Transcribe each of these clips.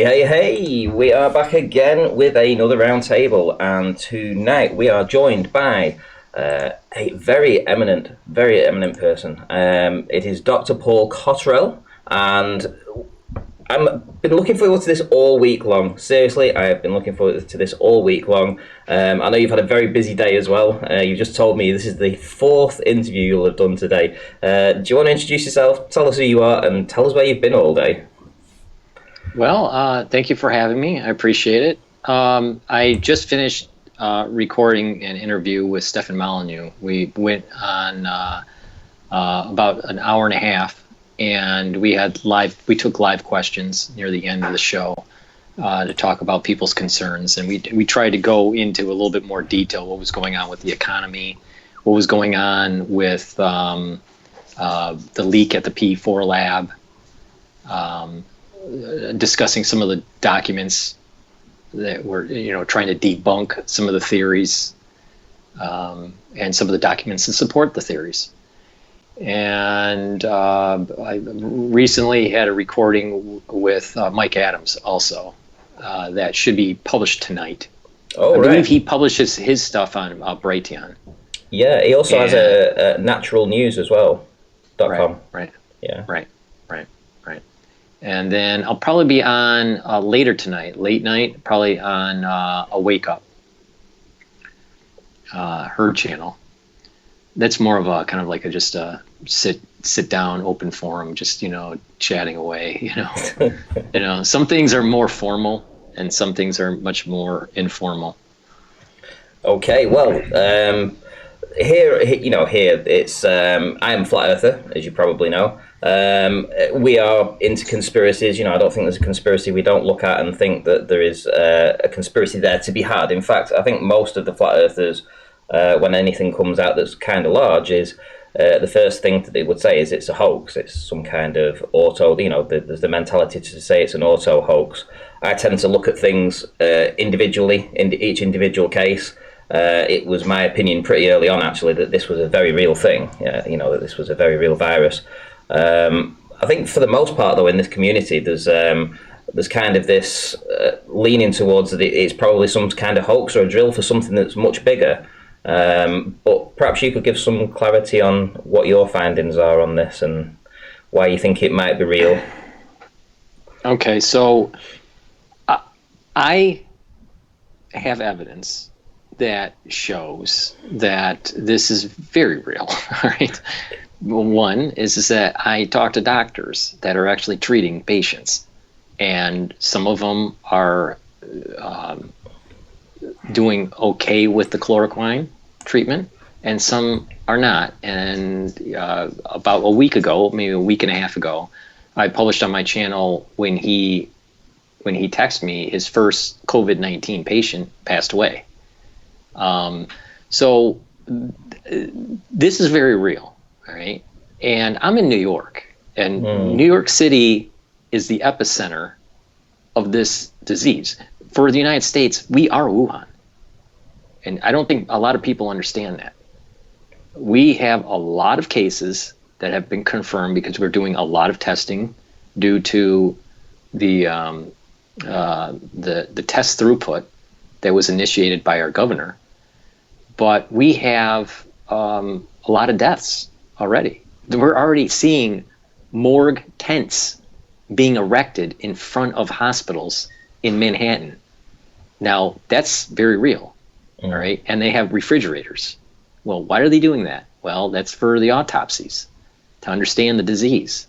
Hey, we are back again with another roundtable, and tonight we are joined by a very eminent person. It is Dr. Paul Cottrell, and I've been looking forward to this all week long. Seriously, I have been looking forward to this all week long. I know you've had a very busy day as well. You just told me this is the fourth interview you'll have done today. Do you want to introduce yourself, tell us who you are, and tell us where you've been all day? Well, thank you for having me. I appreciate it. I just finished recording an interview with Stefan Molyneux. We went on about an hour and a half, and we took live questions near the end of the show to talk about people's concerns, and we tried to go into a little bit more detail what was going on with the economy, what was going on with the leak at the P4 lab. Discussing some of the documents that were, trying to debunk some of the theories, and some of the documents that support the theories. And I recently had a recording with Mike Adams also that should be published tonight. Oh, I believe he publishes his stuff on Brighteon. Yeah, he also has a natural news as well. .com. Right. Yeah. Right. And then I'll probably be on later tonight, late night, probably on a Wake Up, her channel. That's more of a kind of like just a sit down, open forum, just chatting away. Some things are more formal, and some things are much more informal. Okay, well, here it's I am a flat earther, as you probably know. We are into conspiracies. I don't think there's a conspiracy we don't look at and think that there is a conspiracy there to be had. In fact, I think most of the flat earthers, when anything comes out that's kind of large, is the first thing that they would say is it's a hoax. It's some kind of auto. There's the mentality to say it's an auto hoax. I tend to look at things individually in each individual case. It was my opinion pretty early on, actually, that this was a very real thing. That this was a very real virus. I think for the most part, though, in this community, there's kind of this leaning towards that it's probably some kind of hoax or a drill for something that's much bigger. But perhaps you could give some clarity on what your findings are on this and why you think it might be real. Okay, so I have evidence that shows that this is very real, all right? One is that I talk to doctors that are actually treating patients, and some of them are doing okay with the chloroquine treatment, and some are not. And about a week ago, maybe a week and a half ago, I published on my channel when he texted me, his first COVID-19 patient passed away. So this is very real. All right. And I'm in New York, and New York City is the epicenter of this disease. For the United States, we are Wuhan. And I don't think a lot of people understand that. We have a lot of cases that have been confirmed because we're doing a lot of testing due to the test throughput that was initiated by our governor. But we have a lot of deaths already. We're already seeing morgue tents being erected in front of hospitals in Manhattan. Now, that's very real, all right? And they have refrigerators. Well, why are they doing that? Well, that's for the autopsies, to understand the disease.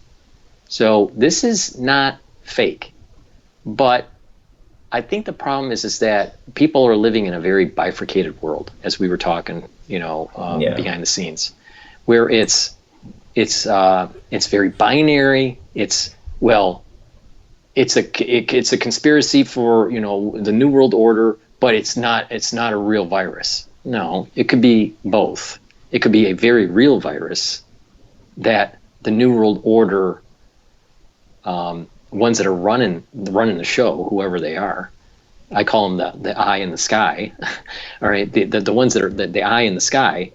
So this is not fake. But I think the problem is that people are living in a very bifurcated world, as we were talking, behind the scenes, where it's very binary. It's a conspiracy for the New World Order, but it's not a real virus. No, it could be both. It could be a very real virus that the New World Order, ones that are running the show, whoever they are, I call them the eye in the sky. All right, the ones that are the eye in the sky.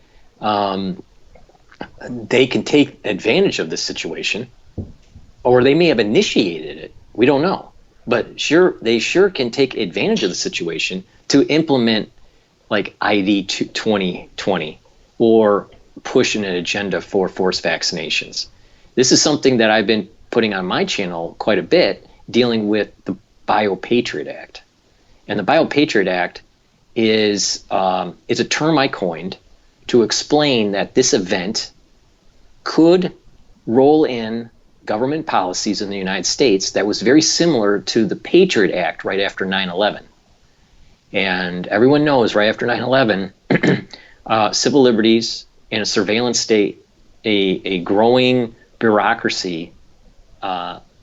They can take advantage of this situation, or they may have initiated it. We don't know. But sure, they sure can take advantage of the situation to implement like ID 2020 or push an agenda for forced vaccinations. This is something that I've been putting on my channel quite a bit, dealing with the BioPatriot Act. And the BioPatriot Act is a term I coined to explain that this event could roll in government policies in the United States that was very similar to the Patriot Act right after 9/11. And everyone knows right after 9/11, civil liberties in a surveillance state, a growing bureaucracy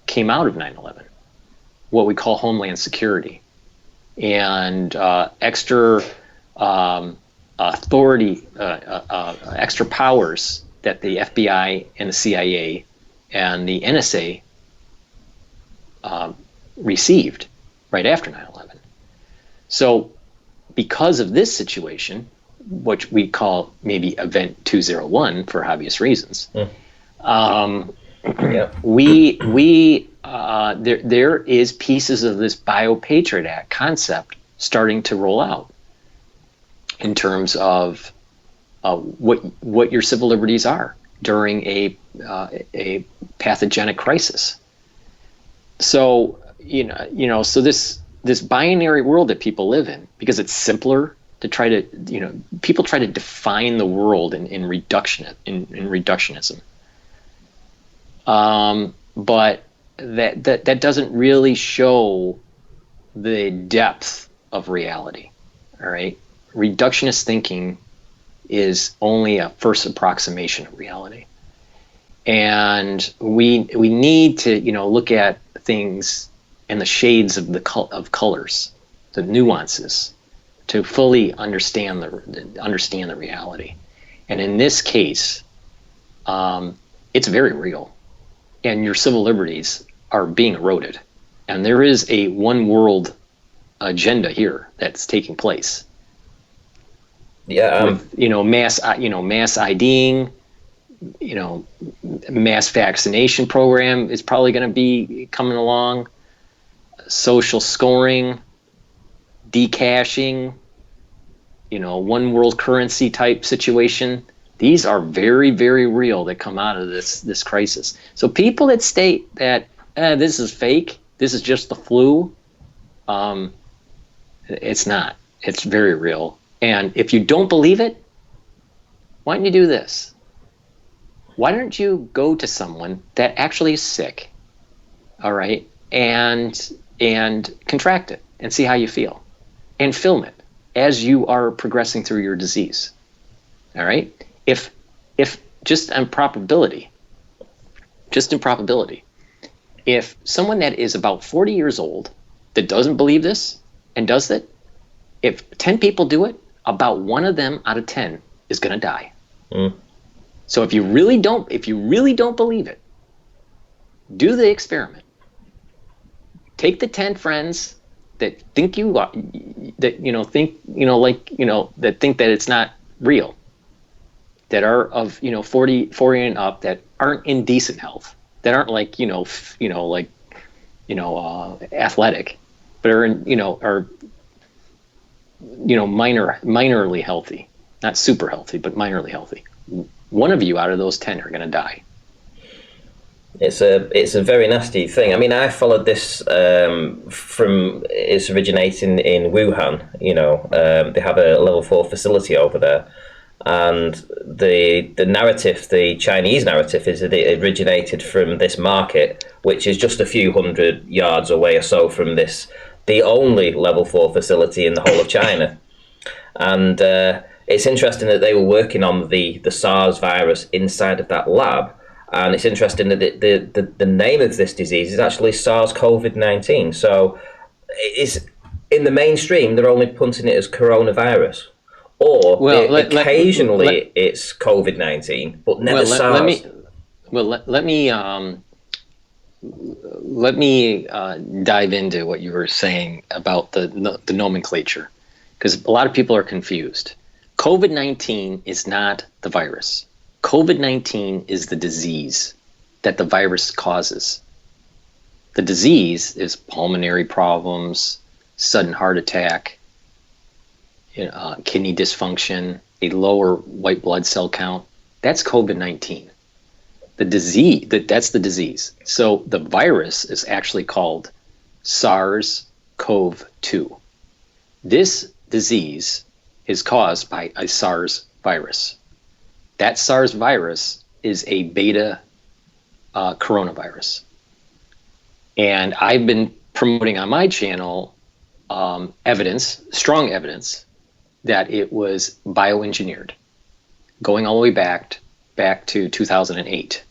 came out of 9/11, what we call Homeland Security. And extra authority, extra powers that the FBI and the CIA and the NSA received right after 9/11. So because of this situation, which we call maybe Event 201 for obvious reasons, there is pieces of this BioPatriot Act concept starting to roll out in terms of what your civil liberties are during a pathogenic crisis. So so this binary world that people live in, because it's simpler to try to people try to define the world in reductionism. But that doesn't really show the depth of reality. All right, reductionist thinking is only a first approximation of reality, and we need to look at things in the shades of of colors, the nuances, to fully understand the reality. And in this case, it's very real. And your civil liberties are being eroded. And there is a one world agenda here that's taking place. Yeah. With, mass IDing, mass vaccination program is probably going to be coming along. Social scoring, decashing, one world currency type situation. These are very, very real that come out of this crisis. So people that state that this is fake, this is just the flu, it's not. It's very real. And if you don't believe it, why don't you do this? Why don't you go to someone that actually is sick, all right, and contract it and see how you feel, and film it as you are progressing through your disease, all right? If just in probability, if someone that is about 40 years old that doesn't believe this and does it, if 10 people do it, about one of them out of 10 is going to die. So if you really don't believe it, do the experiment. Take the 10 friends that think that think that it's not real, that are of 40 and up, that aren't in decent health, that aren't athletic, but are minorly healthy, not super healthy, but minorly healthy. One of you out of those 10 are going to die. It's a very nasty thing. I mean, I followed this from its originating in Wuhan. They have a level 4 facility over there, and the narrative, the Chinese narrative, is that it originated from this market, which is just a few hundred yards away or so from the only level 4 facility in the whole of China. And it's interesting that they were working on the SARS virus inside of that lab. And it's interesting that the name of this disease is actually SARS-CoV-19. So it's in the mainstream, they're only punting it as coronavirus. Or occasionally it's COVID-19, but never SARS. Let me dive into what you were saying about the nomenclature, because a lot of people are confused. COVID-19 is not the virus. COVID-19 is the disease that the virus causes. The disease is pulmonary problems, sudden heart attack, kidney dysfunction, a lower white blood cell count. That's COVID-19. The disease, that's the disease. So the virus is actually called SARS-CoV-2. This disease is caused by a SARS virus. That SARS virus is a beta coronavirus. And I've been promoting on my channel strong evidence, that it was bioengineered, going all the way back to 2008,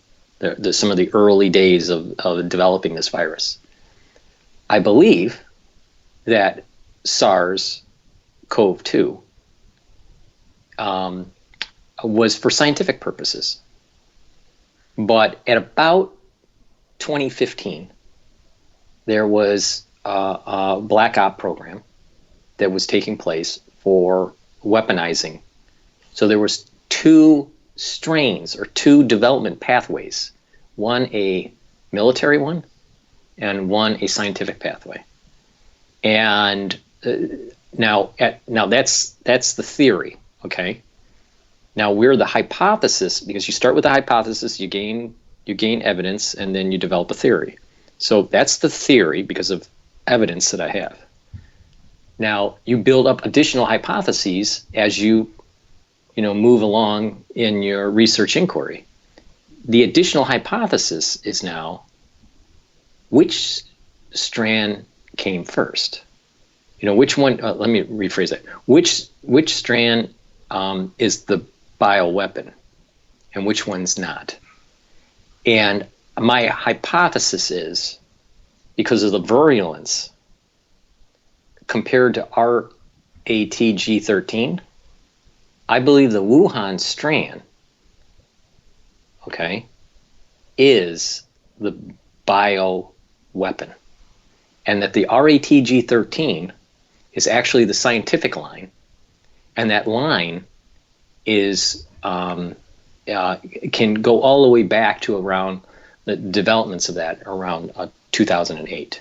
some of the early days of developing this virus. I believe that SARS-CoV-2 was for scientific purposes. But at about 2015, there was a black op program that was taking place for weaponizing. So there was two strains or two development pathways, one a military one and one a scientific pathway. And now that's the theory, okay? Now we're the hypothesis, because you start with the hypothesis, you gain evidence, and then you develop a theory. So that's the theory because of evidence that I have. Now you build up additional hypotheses as you move along in your research inquiry. The additional hypothesis is now, which strand came first? Which one? Let me rephrase that. Which strand is the bioweapon, and which one's not? And my hypothesis is, because of the virulence compared to RATG13, I believe the Wuhan strand, okay, is the bioweapon, and that the RATG13 is actually the scientific line, and that line is can go all the way back to around the developments of that around 2008.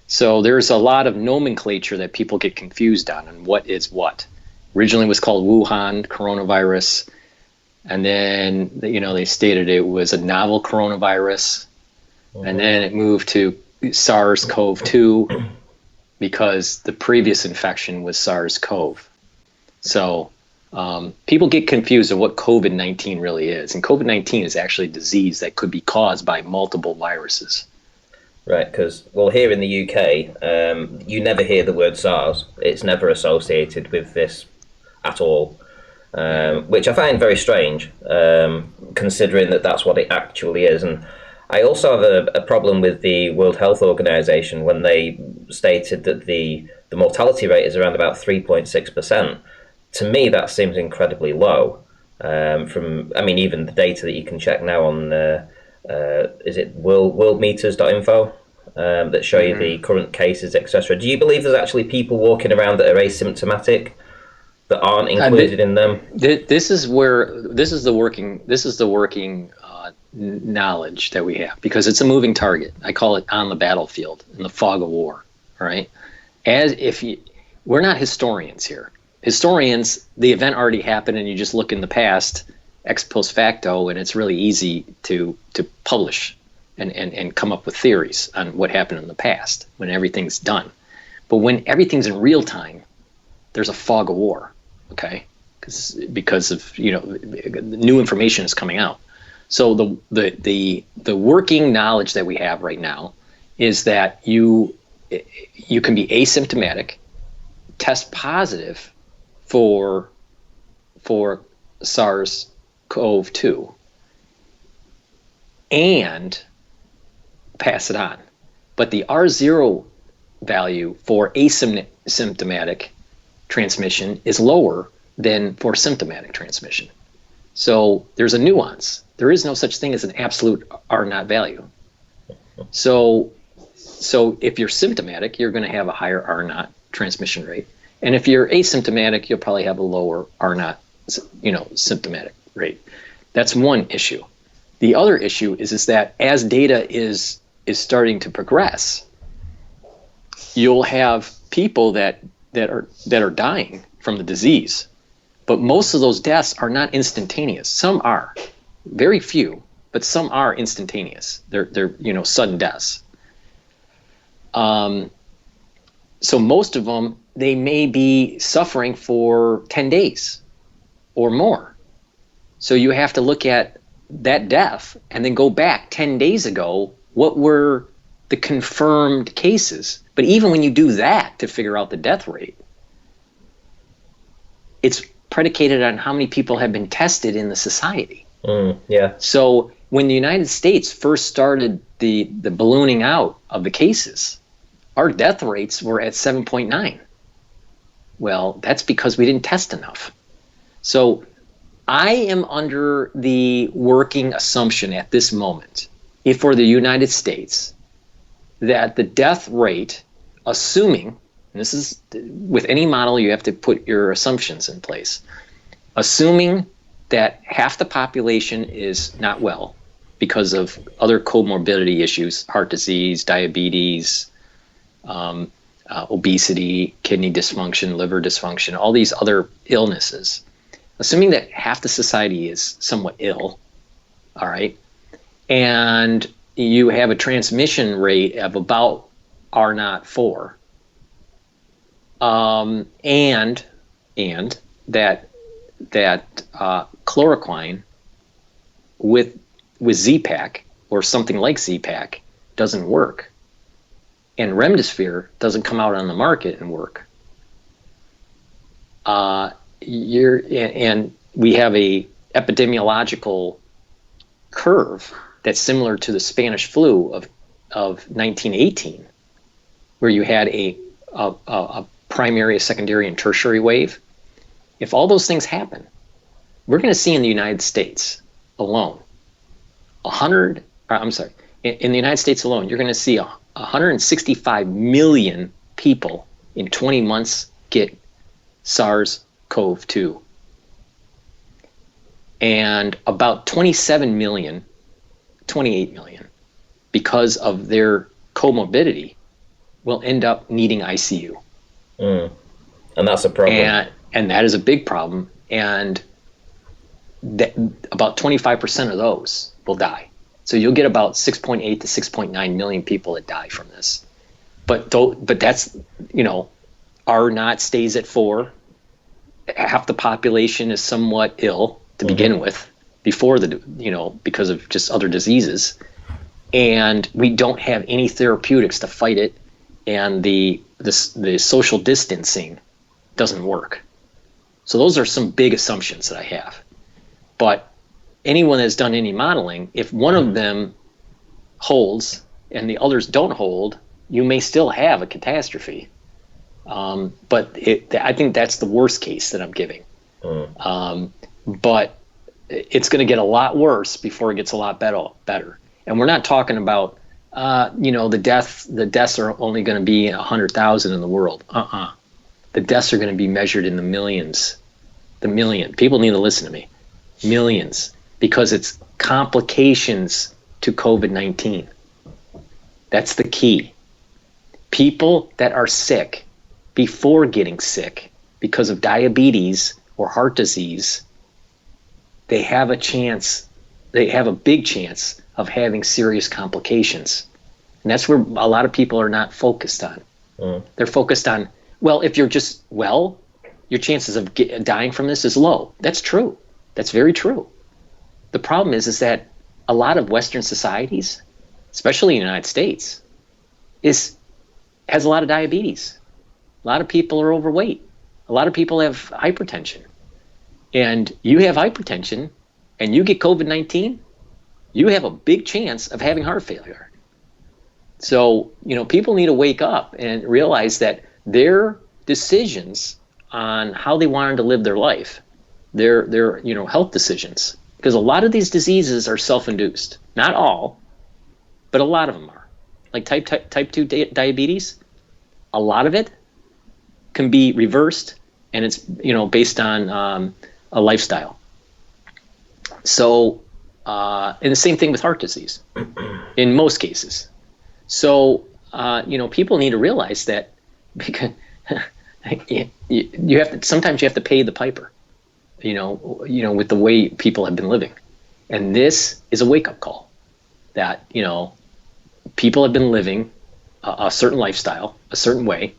So there's a lot of nomenclature that people get confused on, and what is what. Originally it was called Wuhan coronavirus, and then they stated it was a novel coronavirus, and then it moved to SARS-CoV-2 because the previous infection was SARS-CoV. So people get confused on what COVID-19 really is, and COVID-19 is actually a disease that could be caused by multiple viruses. Right, because, here in the UK, you never hear the word SARS. It's never associated with this at all, which I find very strange, considering that that's what it actually is. And I also have a problem with the World Health Organization when they stated that the mortality rate is around about 3.6%. To me, that seems incredibly low. Even the data that you can check now on is it worldmeters.info that show you the current cases, etc. Do you believe there's actually people walking around that are asymptomatic that aren't included in them? This is the working knowledge that we have, because it's a moving target. I call it on the battlefield, in the fog of war. All right, we're not historians here. Historians, the event already happened, and you just look in the past, ex post facto, and it's really easy to publish and come up with theories on what happened in the past when everything's done. But when everything's in real time, there's a fog of war, okay? Because of new information is coming out. So the working knowledge that we have right now is that you can be asymptomatic, test positive for SARS-CoV-2, and pass it on. But the R0 value for asymptomatic transmission is lower than for symptomatic transmission. So there's a nuance. There is no such thing as an absolute R0 value. So if you're symptomatic, you're going to have a higher R0 transmission rate. And if you're asymptomatic, you'll probably have a lower R0 symptomatic rate. That's one issue. The other issue is that as data is is starting to progress, you'll have people that are dying from the disease, but most of those deaths are not instantaneous. Some are, very few, but some are instantaneous. They're sudden deaths. So most of them, they may be suffering for 10 days or more. So you have to look at that death and then go back 10 days ago. What were the confirmed cases? But even when you do that to figure out the death rate, it's predicated on how many people have been tested in the society. Yeah. So when the United States first started the ballooning out of the cases, our death rates were at 7.9. Well, that's because we didn't test enough. So I am under the working assumption at this moment, if for the United States, that the death rate, assuming, and this is with any model, you have to put your assumptions in place, assuming that half the population is not well because of other comorbidity issues, heart disease, diabetes, obesity, kidney dysfunction, liver dysfunction, all these other illnesses. Assuming that half the society is somewhat ill, all right, and you have a transmission rate of about R naught 4, and that chloroquine with Z-Pak or something like Z-Pak doesn't work, and remdesivir doesn't come out on the market and work. And we have a epidemiological curve that's similar to the Spanish flu of 1918, where you had a primary, a secondary, and tertiary wave. If all those things happen, we're going to see in the United States alone, in the United States alone, you're going to see 165 million people in 20 months get SARS-CoV-2. And about 28 million, because of their comorbidity, will end up needing ICU. And that's a problem. And that is a big problem. And about 25% of those will die. So you'll get about 6.8 to 6.9 million people that die from this. But that's, R naught stays at 4. Half the population is somewhat ill to begin with, before because of just other diseases, and we don't have any therapeutics to fight it, and the social distancing doesn't work. So those are some big assumptions that I have. But anyone that's done any modeling, if one of them holds and the others don't hold, you may still have a catastrophe. But I think that's the worst case that I'm giving. But it's going to get a lot worse before it gets a lot better. And we're not talking about, the deaths are only going to be 100,000 in the world. The deaths are going to be measured in the millions. People need to listen to me. Millions. Because it's complications to COVID-19. That's the key. People that are sick before getting sick because of diabetes or heart disease, they have a big chance of having serious complications. And that's where a lot of people are not focused on. They're focused on, well, if you're just well, your chances of dying from this is low. That's true. That's very true. The problem is that a lot of Western societies, especially in the United States, has a lot of diabetes. A lot of people are overweight. A lot of people have hypertension. And you have hypertension and you get COVID-19, you have a big chance of having heart failure. So, people need to wake up and realize that their decisions on how they wanted to live their life, their health decisions, because a lot of these diseases are self-induced. Not all, but a lot of them are. Like type 2 diabetes, a lot of it can be reversed, and it's based on a lifestyle. So, and the same thing with heart disease, in most cases. So, people need to realize that, because you have to, sometimes you have to pay the piper, with the way people have been living. And this is a wake-up call that, people have been living a certain lifestyle, a certain way,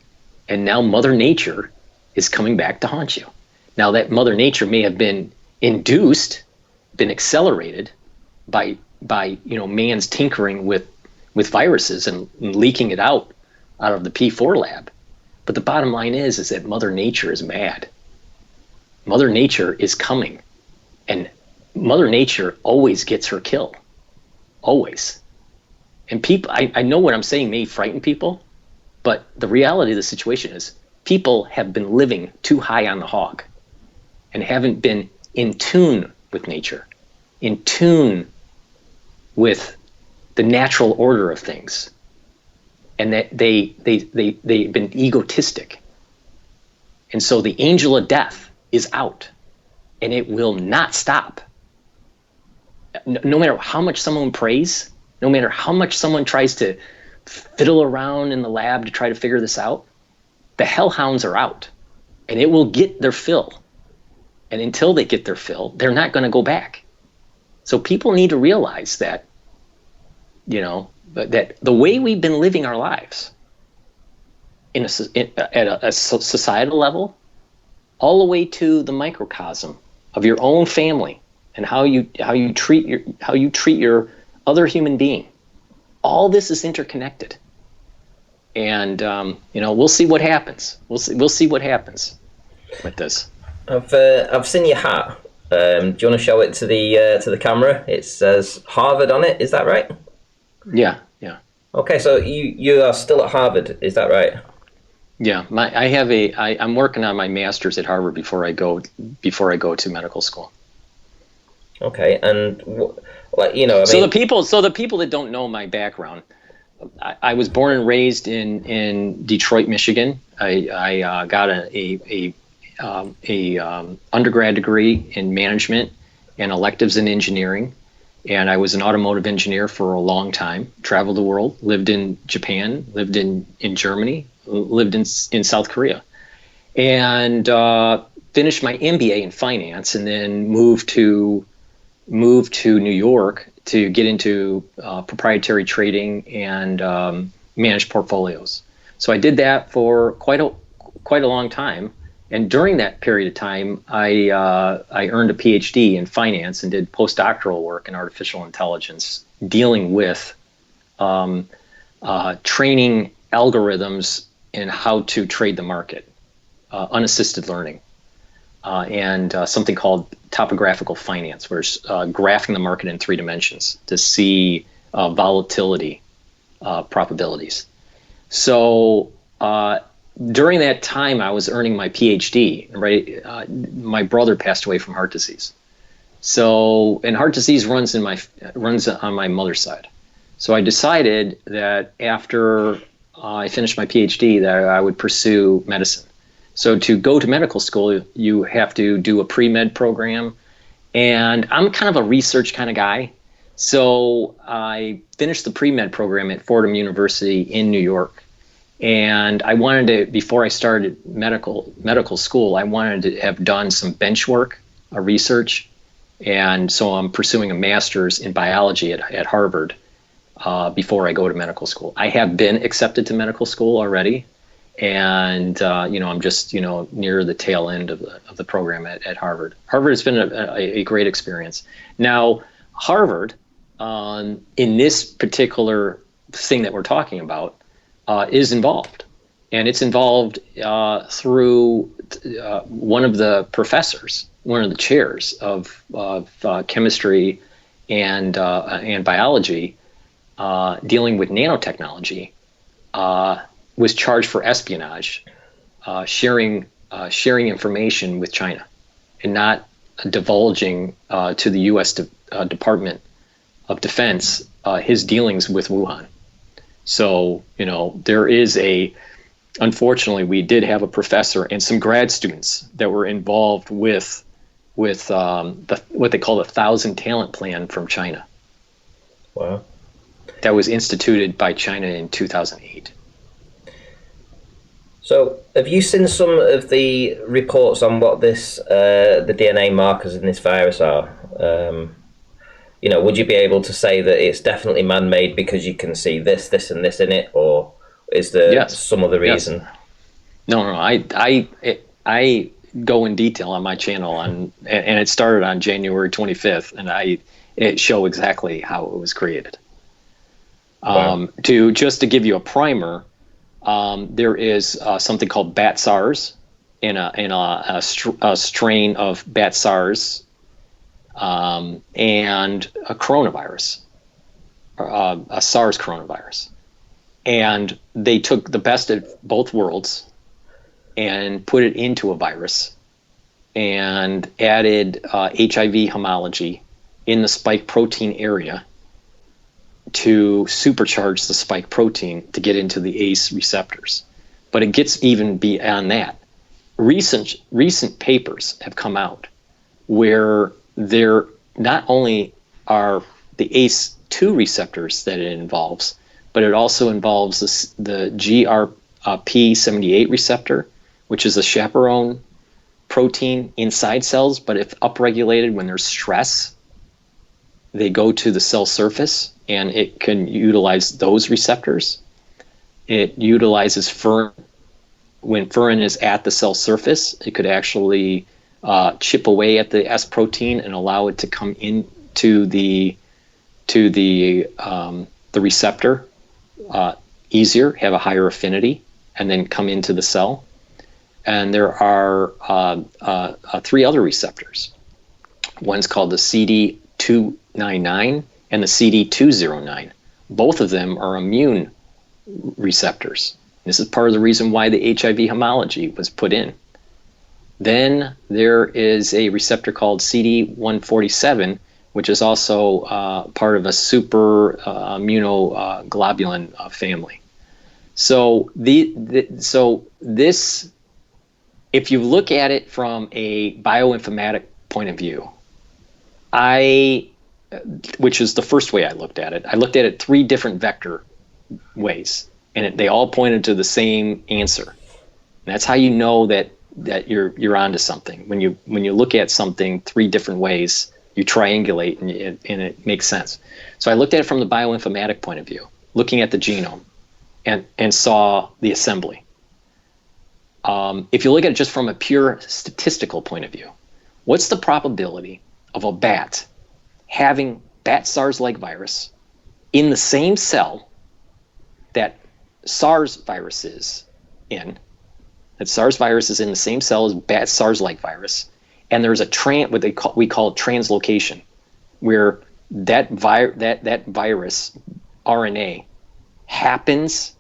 and now Mother Nature is coming back to haunt you. Now, that Mother Nature may have been induced, been accelerated by man's tinkering with viruses and leaking it out of the P4 lab. But the bottom line is that Mother Nature is mad. Mother Nature is coming, and Mother Nature always gets her kill, always. And people, I know what I'm saying may frighten people, but the reality of the situation is people have been living too high on the hog and haven't been in tune with nature, in tune with the natural order of things, and that they've been egotistic. And so the angel of death is out, and it will not stop. No matter how much someone prays, no matter how much someone tries to fiddle around in the lab to try to figure this out, the hellhounds are out, and it will get their fill. And until they get their fill, they're not going to go back. So people need to realize that, that the way we've been living our lives at a societal level, all the way to the microcosm of your own family and how you treat your other human being, all this is interconnected. And we'll see what happens. We'll see what happens with this. I've seen your hat. Do you want to show it to the camera? It says Harvard on it. Is that right? Yeah. Okay, so you are still at Harvard. Is that right? Yeah. I'm working on my master's at Harvard before I go to medical school. Okay, and So the people that don't know my background, I was born and raised in Detroit, Michigan. I got a undergrad degree in management and electives in engineering, and I was an automotive engineer for a long time. Traveled the world, lived in Japan, lived in Germany, lived in South Korea, and finished my MBA in finance, and then moved to New York to get into proprietary trading and manage portfolios. So I did that for quite a long time. And during that period of time, I earned a Ph.D. in finance and did postdoctoral work in artificial intelligence, dealing with training algorithms in how to trade the market, unassisted learning, and something called topographical finance, where it's graphing the market in 3 dimensions to see volatility probabilities. So during that time, I was earning my PhD. Right, my brother passed away from heart disease. So, and heart disease runs on my mother's side. So I decided that after I finished my PhD, that I would pursue medicine. So to go to medical school, you have to do a pre-med program, and I'm kind of a research kind of guy. So I finished the pre-med program at Fordham University in New York. And I wanted to, before I started medical school, I wanted to have done some bench work, research. And so I'm pursuing a master's in biology at Harvard before I go to medical school. I have been accepted to medical school already. And, I'm just, near the tail end of the program at Harvard. Harvard has been a great experience. Now, Harvard, in this particular thing that we're talking about, is involved. And it's involved through one of the professors, one of the chairs of chemistry and biology, dealing with nanotechnology, was charged for espionage, sharing information with China, and not divulging to the U.S. Department of Defense his dealings with Wuhan. So, there is unfortunately, we did have a professor and some grad students that were involved with what they call the 1,000 talent plan from China. Wow. that was instituted by China in 2008. So, have you seen some of the reports on what the DNA markers in this virus are? Would you be able to say that it's definitely man-made because you can see this, this, and this in it, or is there some other reason? Yes. No. I go in detail on my channel and it started on January 25th, and it show exactly how it was created. Wow. To give you a primer, there is something called bat SARS in a strain of bat SARS, and a coronavirus, a SARS coronavirus. And they took the best of both worlds and put it into a virus and added HIV homology in the spike protein area to supercharge the spike protein to get into the ACE receptors. But it gets even beyond that. Recent papers have come out where there not only are the ACE2 receptors that it involves, but it also involves the GRP78 receptor, which is a chaperone protein inside cells, but if upregulated when there's stress, they go to the cell surface, and it can utilize those receptors. It utilizes furin. When furin is at the cell surface, it could actually chip away at the S protein and allow it to come into the receptor easier, have a higher affinity, and then come into the cell. And there are 3 other receptors. One's called the CD299 and the CD209. Both of them are immune receptors. This is part of the reason why the HIV homology was put in. Then there is a receptor called CD147, which is also part of a super immunoglobulin family. So this, if you look at it from a bioinformatic point of view, which is the first way I looked at it. I looked at it 3 different vector ways, and they all pointed to the same answer. And that's how you know that you're onto something. When you look at something 3 different ways, you triangulate and it makes sense. So I looked at it from the bioinformatic point of view, looking at the genome, and saw the assembly. If you look at it just from a pure statistical point of view, what's the probability of a bat having bat SARS-like virus in the same cell that SARS virus is in? That SARS virus is in the same cell as bat SARS-like virus, and there's what we call translocation, where that virus RNA happens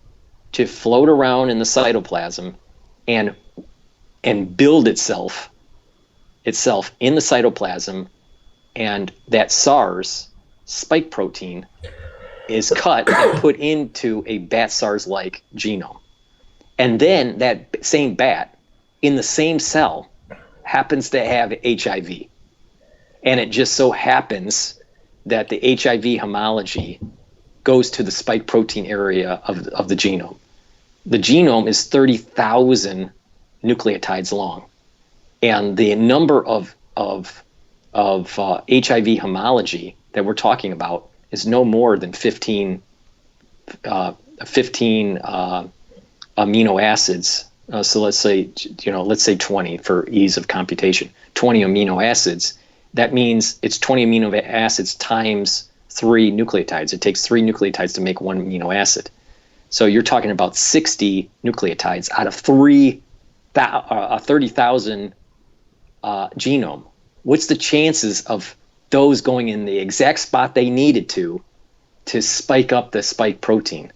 to float around in the cytoplasm and build itself in the cytoplasm, and that SARS spike protein is cut and put into a bat SARS-like genome. And then that same bat in the same cell happens to have HIV. And it just so happens that the HIV homology goes to the spike protein area of the genome. The genome is 30,000 nucleotides long. And the number of HIV homology that we're talking about is no more than 15 amino acids. So let's say 20 for ease of computation. 20 amino acids. That means it's 20 amino acids times 3 nucleotides. It takes 3 nucleotides to make 1 amino acid. So you're talking about 60 nucleotides out of 30,000 genome. What's the chances of those going in the exact spot they needed to spike up the spike protein?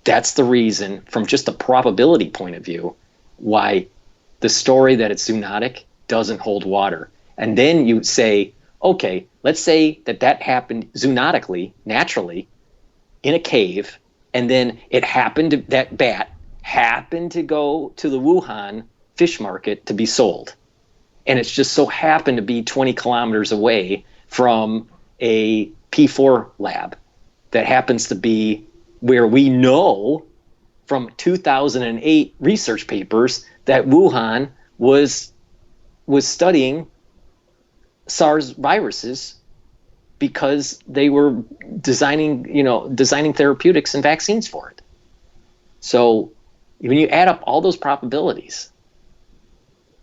That's the reason, from just a probability point of view, why the story that it's zoonotic doesn't hold water. And then you say, okay, let's say that happened zoonotically, naturally, in a cave, and then that bat happened to go to the Wuhan fish market to be sold. And it's just so happened to be 20 kilometers away from a P4 lab. that happens to be where we know from 2008 research papers that Wuhan was studying SARS viruses because they were designing therapeutics and vaccines for it. So when you add up all those probabilities,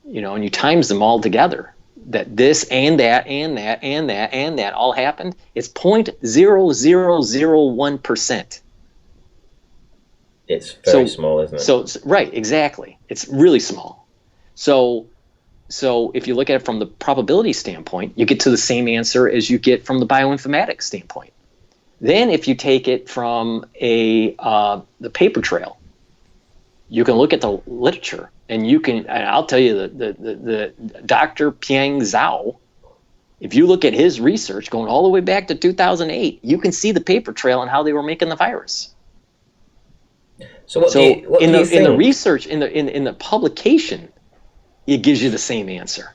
and you times them all together, that this and that and that and that and that all happened, it's 0.0001%. It's very small, isn't it? So right, exactly. It's really small. So if you look at it from the probability standpoint, you get to the same answer as you get from the bioinformatics standpoint. Then if you take it from the paper trail, you can look at the literature, and I'll tell you the Dr. Piang Zhao, if you look at his research going all the way back to 2008, you can see the paper trail and how they were making the virus. So what do you think? In the research, in the publication, it gives you the same answer.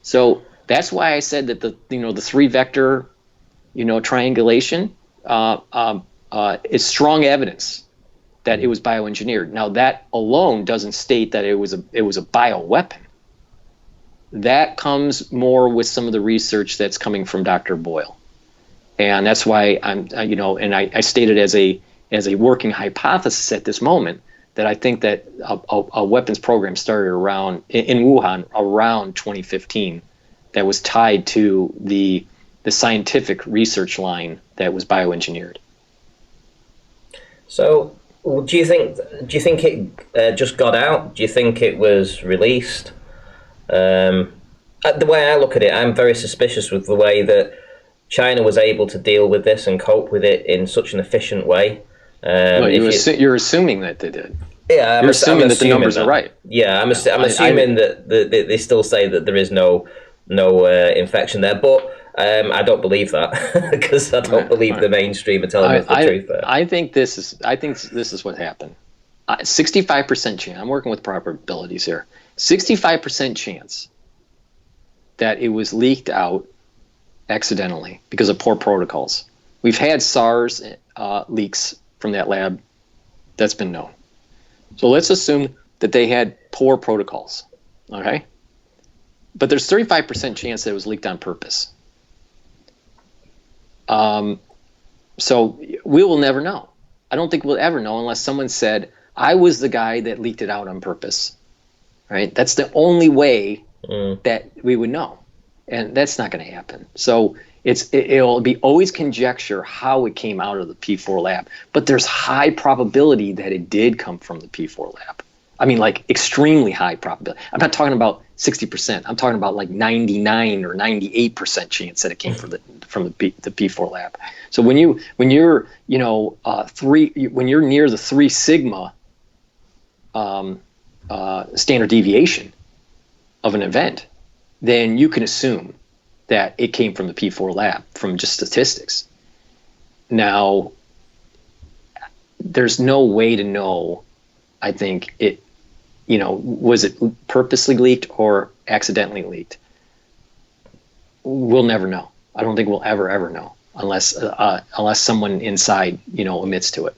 So that's why I said that the 3-vector, triangulation is strong evidence that it was bioengineered. Now that alone doesn't state that it was a bioweapon. That comes more with some of the research that's coming from Dr. Boyle, and that's why I stated as a working hypothesis at this moment that I think that a weapons program started around in Wuhan around 2015 that was tied to the scientific research line that was bioengineered. So do you think it just got out? Do you think it was released? The way I look at it, I'm very suspicious with the way that China was able to deal with this and cope with it in such an efficient way. You're assuming that they did. Yeah, I'm assuming that the numbers are right. Yeah, I'm assuming that they still say that there is no infection there, but I don't believe that because I don't believe the mainstream are telling us the truth there. I think this is what happened. 65% chance. I'm working with probabilities here. 65% chance that it was leaked out accidentally because of poor protocols. We've had SARS leaks from that lab. That's been known. So let's assume that they had poor protocols. Okay? But there's 35% chance that it was leaked on purpose. So we will never know. I don't think we'll ever know unless someone said, I was the guy that leaked it out on purpose. Right? That's the only way that we would know. And that's not going to happen. So it'll be always conjecture how it came out of the P4 lab. But there's high probability that it did come from the P4 lab. I mean, like extremely high probability. I'm not talking about 60%. I'm talking about like 99 or 98% chance that it came from the P4 lab. So when you're near the 3 sigma standard deviation of an event, then you can assume that it came from the P4 lab from just statistics. Now, there's no way to know. I think it, was it purposely leaked or accidentally leaked? We'll never know. I don't think we'll ever know unless someone inside, admits to it.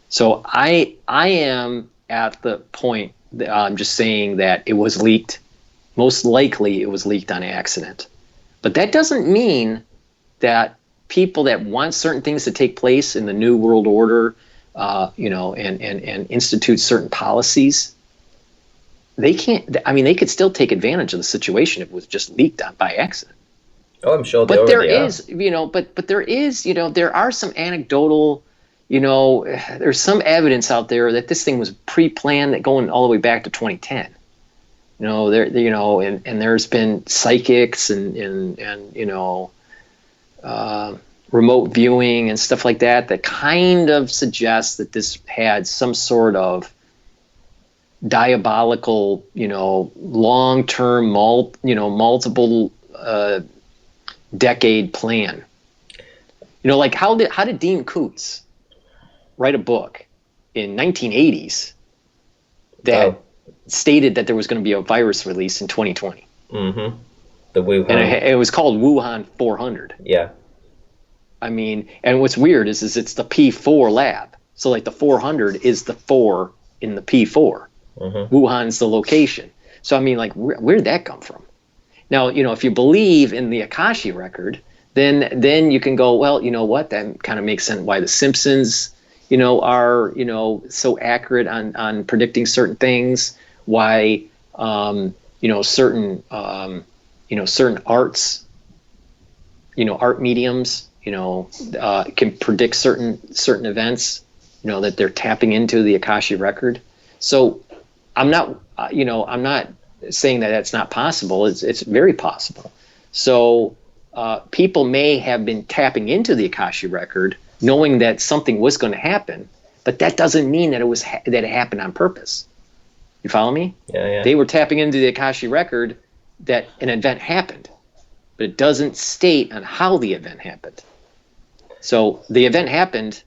So I am at the point that I'm just saying that it was leaked. Most likely it was leaked on accident. But that doesn't mean that people that want certain things to take place in the new world order, and institute certain policies, they can't. I mean, they could still take advantage of the situation if it was just leaked out by accident. Oh, I'm sure. But there is, there are some anecdotal, there's some evidence out there that this thing was pre-planned, that going all the way back to 2010. And there's been psychics and remote viewing and stuff like that kind of suggests that this had some sort of diabolical, long-term, multiple decade plan. Like how did Dean Koontz write a book in 1980s that stated that there was going to be a virus release in 2020? Mm-hmm. The Wuhan. And it was called Wuhan 400. Yeah. I mean, and what's weird is it's the P4 lab. So like the 400 is the 4 in the P4. Wuhan's the location. So I mean, like, where'd that come from? Now, if you believe in the Akashi record, then you can go, well, you know what? That kind of makes sense why the Simpsons, are, so accurate on predicting certain things. Why, certain arts, art mediums, can predict certain events, that they're tapping into the Akashi record. So I'm not saying that that's not possible. It's very possible. So people may have been tapping into the Akashi record, knowing that something was going to happen, but that doesn't mean that that it happened on purpose. You follow me? Yeah. They were tapping into the Akashi record that an event happened, but it doesn't state on how the event happened. So the event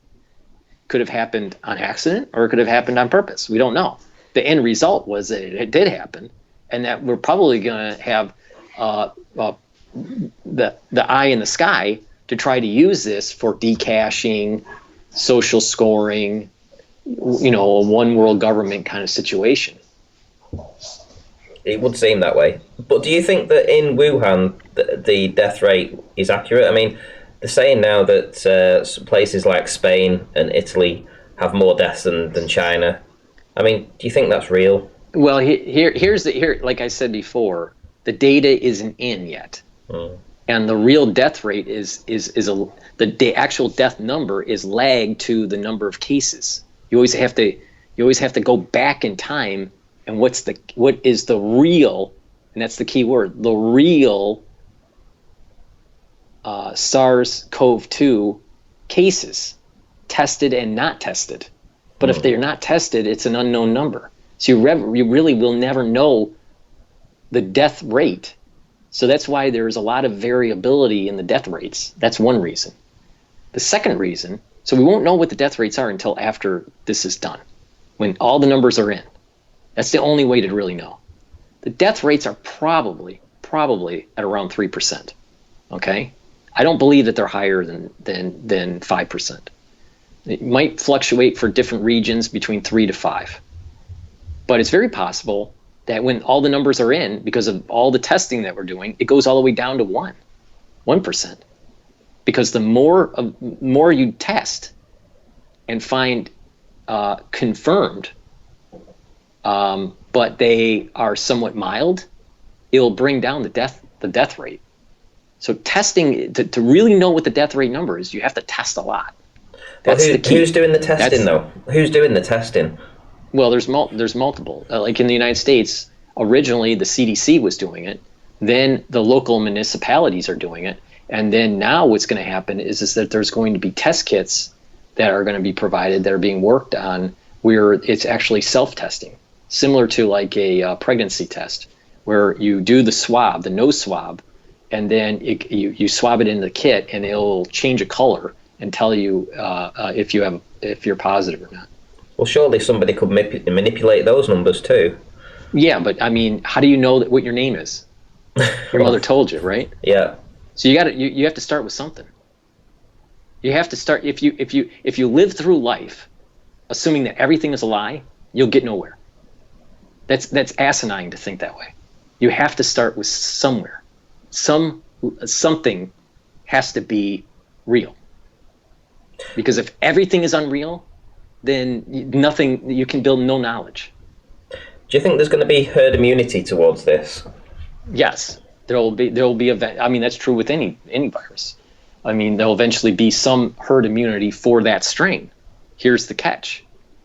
could have happened on accident, or it could have happened on purpose. We don't know. The end result was that it did happen, and that we're probably going to have the eye in the sky to try to use this for decaching, social scoring, a one world government kind of situation. It would seem that way. But do you think that in Wuhan, the death rate is accurate? I mean, they're saying now that places like Spain and Italy have more deaths than China. I mean, do you think that's real? Well, here's like I said before, the data isn't in yet. And the real death rate the actual death number is lagged to the number of cases. You always have to go back in time, and what is the real, and that's the key word, the real SARS-CoV-2 cases, tested and not tested. But if they're not tested, it's an unknown number. So you really will never know the death rate. So that's why there's a lot of variability in the death rates. That's one reason. The second reason, so we won't know what the death rates are until after this is done, when all the numbers are in. That's the only way to really know. The death rates are probably at around 3%. Okay? I don't believe that they're higher than 5%. It might fluctuate for different regions between 3 to 5. But it's very possible that when all the numbers are in, because of all the testing that we're doing, it goes all the way down to 1%. Because the more you test and find confirmed, but they are somewhat mild, it'll bring down the death rate. So testing, to really know what the death rate number is, you have to test a lot. That's the key. Who's doing the testing, though? Who's doing the testing? Well, there's multiple. Like in the United States, originally the CDC was doing it. Then the local municipalities are doing it. And then now what's going to happen is that there's going to be test kits that are going to be provided that are being worked on where it's actually self-testing, similar to like a pregnancy test, where you do the nose swab, and then you swab it in the kit, and it'll change a color and tell you if you're positive or not. Well, surely somebody could manipulate those numbers too. Yeah, but I mean, how do you know what your name is? Your mother told you, right? Yeah. So you have to start with something. You have to start if you live through life assuming that everything is a lie, you'll get nowhere. That's asinine to think that way. You have to start with somewhere. Something has to be real. Because if everything is unreal, then you can build no knowledge. Do you think there's going to be herd immunity towards this? Yes, there will be. I mean, that's true with any virus. I mean, there'll eventually be some herd immunity for that strain. Here's the catch: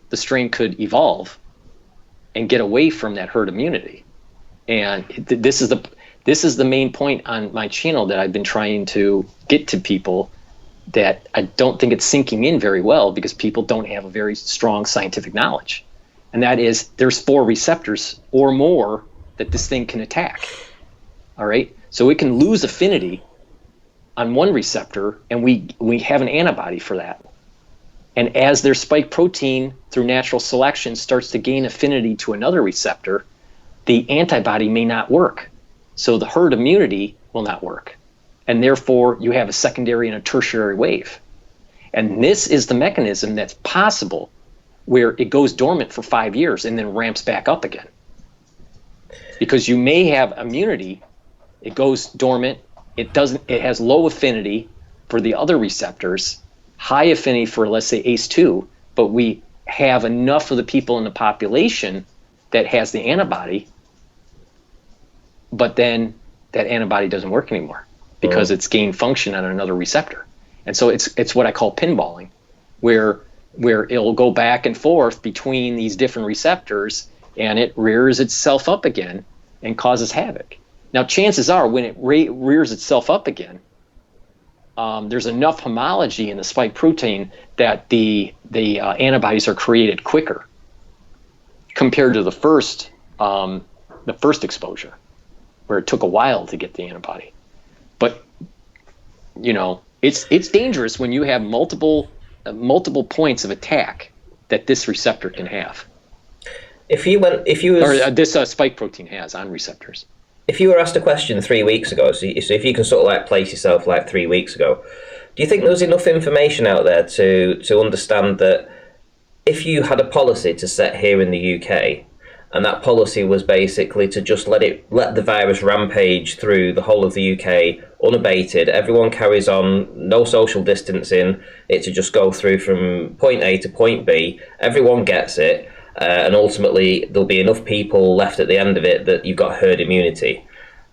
the strain could evolve and get away from that herd immunity. And this is the main point on my channel that I've been trying to get to people, that I don't think it's sinking in very well because people don't have a very strong scientific knowledge. And that is, there's 4 receptors or more that this thing can attack. All right? So it can lose affinity on one receptor, and we have an antibody for that. And as their spike protein, through natural selection, starts to gain affinity to another receptor, the antibody may not work. So the herd immunity will not work. and therefore you have a secondary and a tertiary wave. And this is the mechanism that's possible where it goes dormant for 5 years and then ramps back up again. Because you may have immunity, it goes dormant, it has low affinity for the other receptors, high affinity for, let's say, ACE2, but we have enough of the people in the population that has the antibody, but then that antibody doesn't work anymore because it's gained function on another receptor. And so it's what I call pinballing, where it'll go back and forth between these different receptors, and it rears itself up again and causes havoc. Now, chances are when it rears itself up again, there's enough homology in the spike protein that the antibodies are created quicker compared to the first exposure, where it took a while to get the antibody. But it's dangerous when you have multiple points of attack that this receptor can have. This spike protein has on receptors. If you were asked a question 3 weeks ago, so if you can sort of like place yourself like 3 weeks ago, do you think there was enough information out there to understand that if you had a policy to set here in the UK, and that policy was basically to just let the virus rampage through the whole of the UK unabated, everyone carries on, no social distancing, it to just go through from point A to point B, everyone gets it, and ultimately there'll be enough people left at the end of it that you've got herd immunity.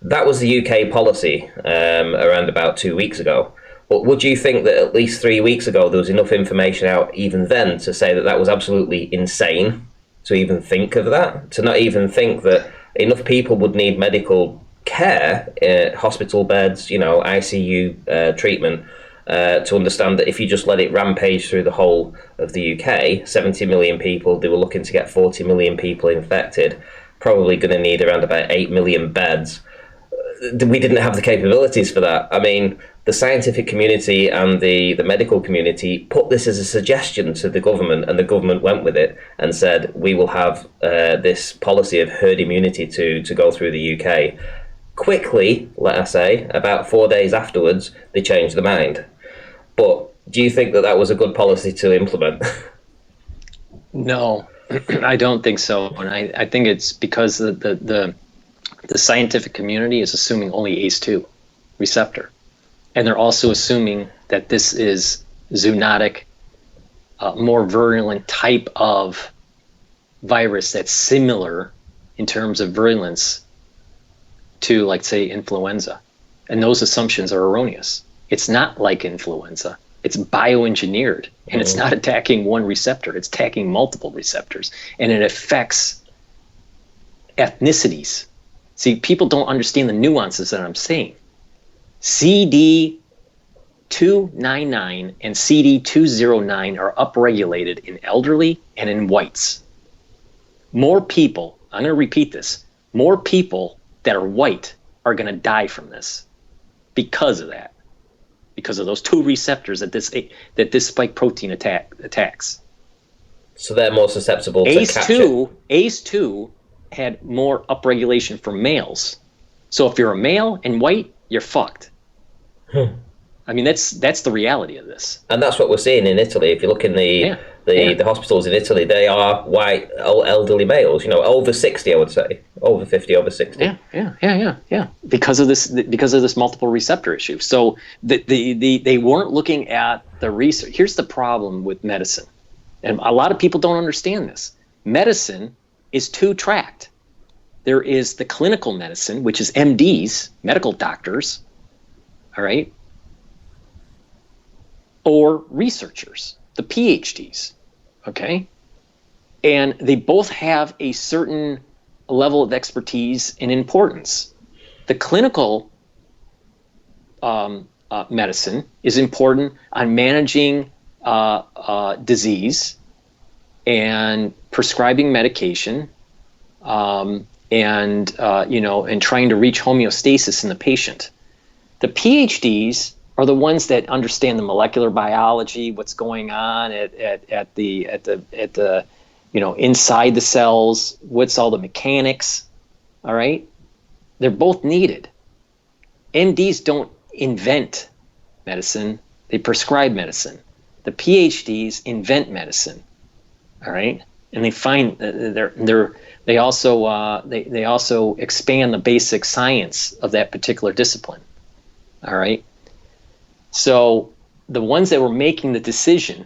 That was the UK policy around about 2 weeks ago. But would you think that at least 3 weeks ago there was enough information out even then to say that that was absolutely insane to even think of that? To not even think that enough people would need medical care, hospital beds, ICU treatment, to understand that if you just let it rampage through the whole of the UK, 70 million people, they were looking to get 40 million people infected, probably going to need around about 8 million beds. We didn't have the capabilities for that. I mean, the scientific community and the medical community put this as a suggestion to the government, and the government went with it and said, we will have this policy of herd immunity to go through the UK. Quickly, let us say, about 4 days afterwards, they changed their mind. But do you think that was a good policy to implement? No, I don't think so. And I think it's because the scientific community is assuming only ACE2 receptor. And they're also assuming that this is zoonotic, more virulent type of virus that's similar in terms of virulence to, like, say, influenza. And those assumptions are erroneous. It's not like influenza. It's bioengineered, and it's not attacking one receptor. It's attacking multiple receptors, and it affects ethnicities. See, people don't understand the nuances that I'm saying. CD299 and CD209 are upregulated in elderly and in whites. More people, I'm going to repeat this, more people that are white are going to die from this because of that, because of those two receptors that this spike protein attacks. So they're more susceptible to catch it. ACE2 had more upregulation for males. So if you're a male and white, you're fucked. I mean, that's the reality of this. And that's what we're seeing in Italy. If you look in the hospitals in Italy, they are white, elderly males, over 60, I would say. Over 50, over 60. Yeah. Because of this multiple receptor issue. So they weren't looking at the research. Here's the problem with medicine. And a lot of people don't understand this. Medicine is two-tracked. There is the clinical medicine, which is MDs, medical doctors, all right, or researchers, the Ph.D.s, okay? And they both have a certain level of expertise and importance. The clinical medicine is important on managing disease and prescribing medication, and trying to reach homeostasis in the patient. The PhDs are the ones that understand the molecular biology, what's going on at the inside the cells, what's all the mechanics. All right, they're both needed. MDs don't invent medicine, they prescribe medicine. The PhDs invent medicine, all right, and they find they also expand the basic science of that particular discipline, all right. So the ones that were making the decision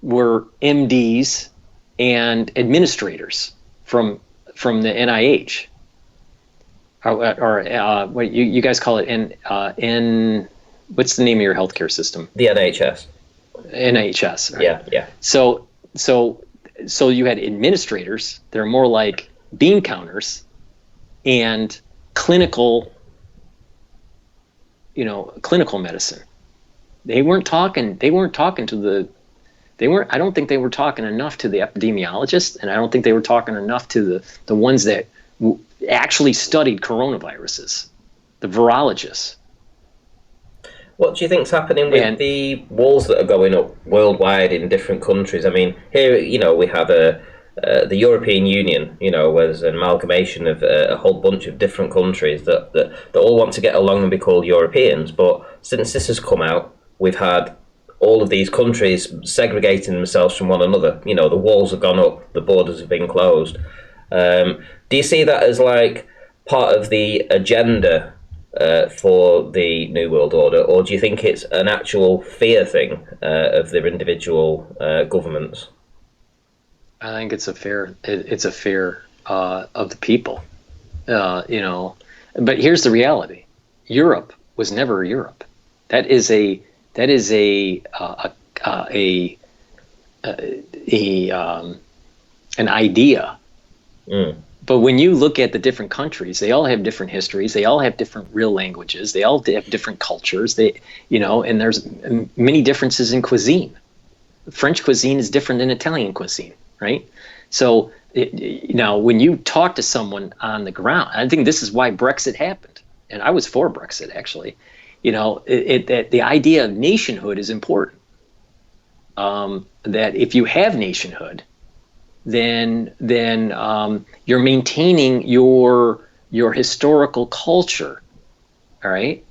were MDs and administrators from the NIH, or what you guys call it, what's the name of your healthcare system? The NHS. NHS. Right? Yeah. So you had administrators. They're more like bean counters, and clinical medicine. They weren't talking to the. I don't think they were talking enough to the epidemiologists, and I don't think they were talking enough to the ones that actually studied coronaviruses, the virologists. What do you think's happening with the walls that are going up worldwide in different countries? I mean, here, we have the European Union, where there's an amalgamation of a whole bunch of different countries that all want to get along and be called Europeans. But since this has come out, we've had all of these countries segregating themselves from one another. The walls have gone up, the borders have been closed. Do you see that as like part of the agenda for the New World Order, or do you think it's an actual fear thing of their individual governments? I think it's a fear of the people, But here's the reality: Europe was never Europe. That is an idea. But when you look at the different countries, they all have different histories. They all have different real languages. They all have different cultures. And there's many differences in cuisine. French cuisine is different than Italian cuisine, right? So now, when you talk to someone on the ground, I think this is why Brexit happened, and I was for Brexit actually. The idea of nationhood is important. That if you have nationhood, then you're maintaining your historical culture, all right?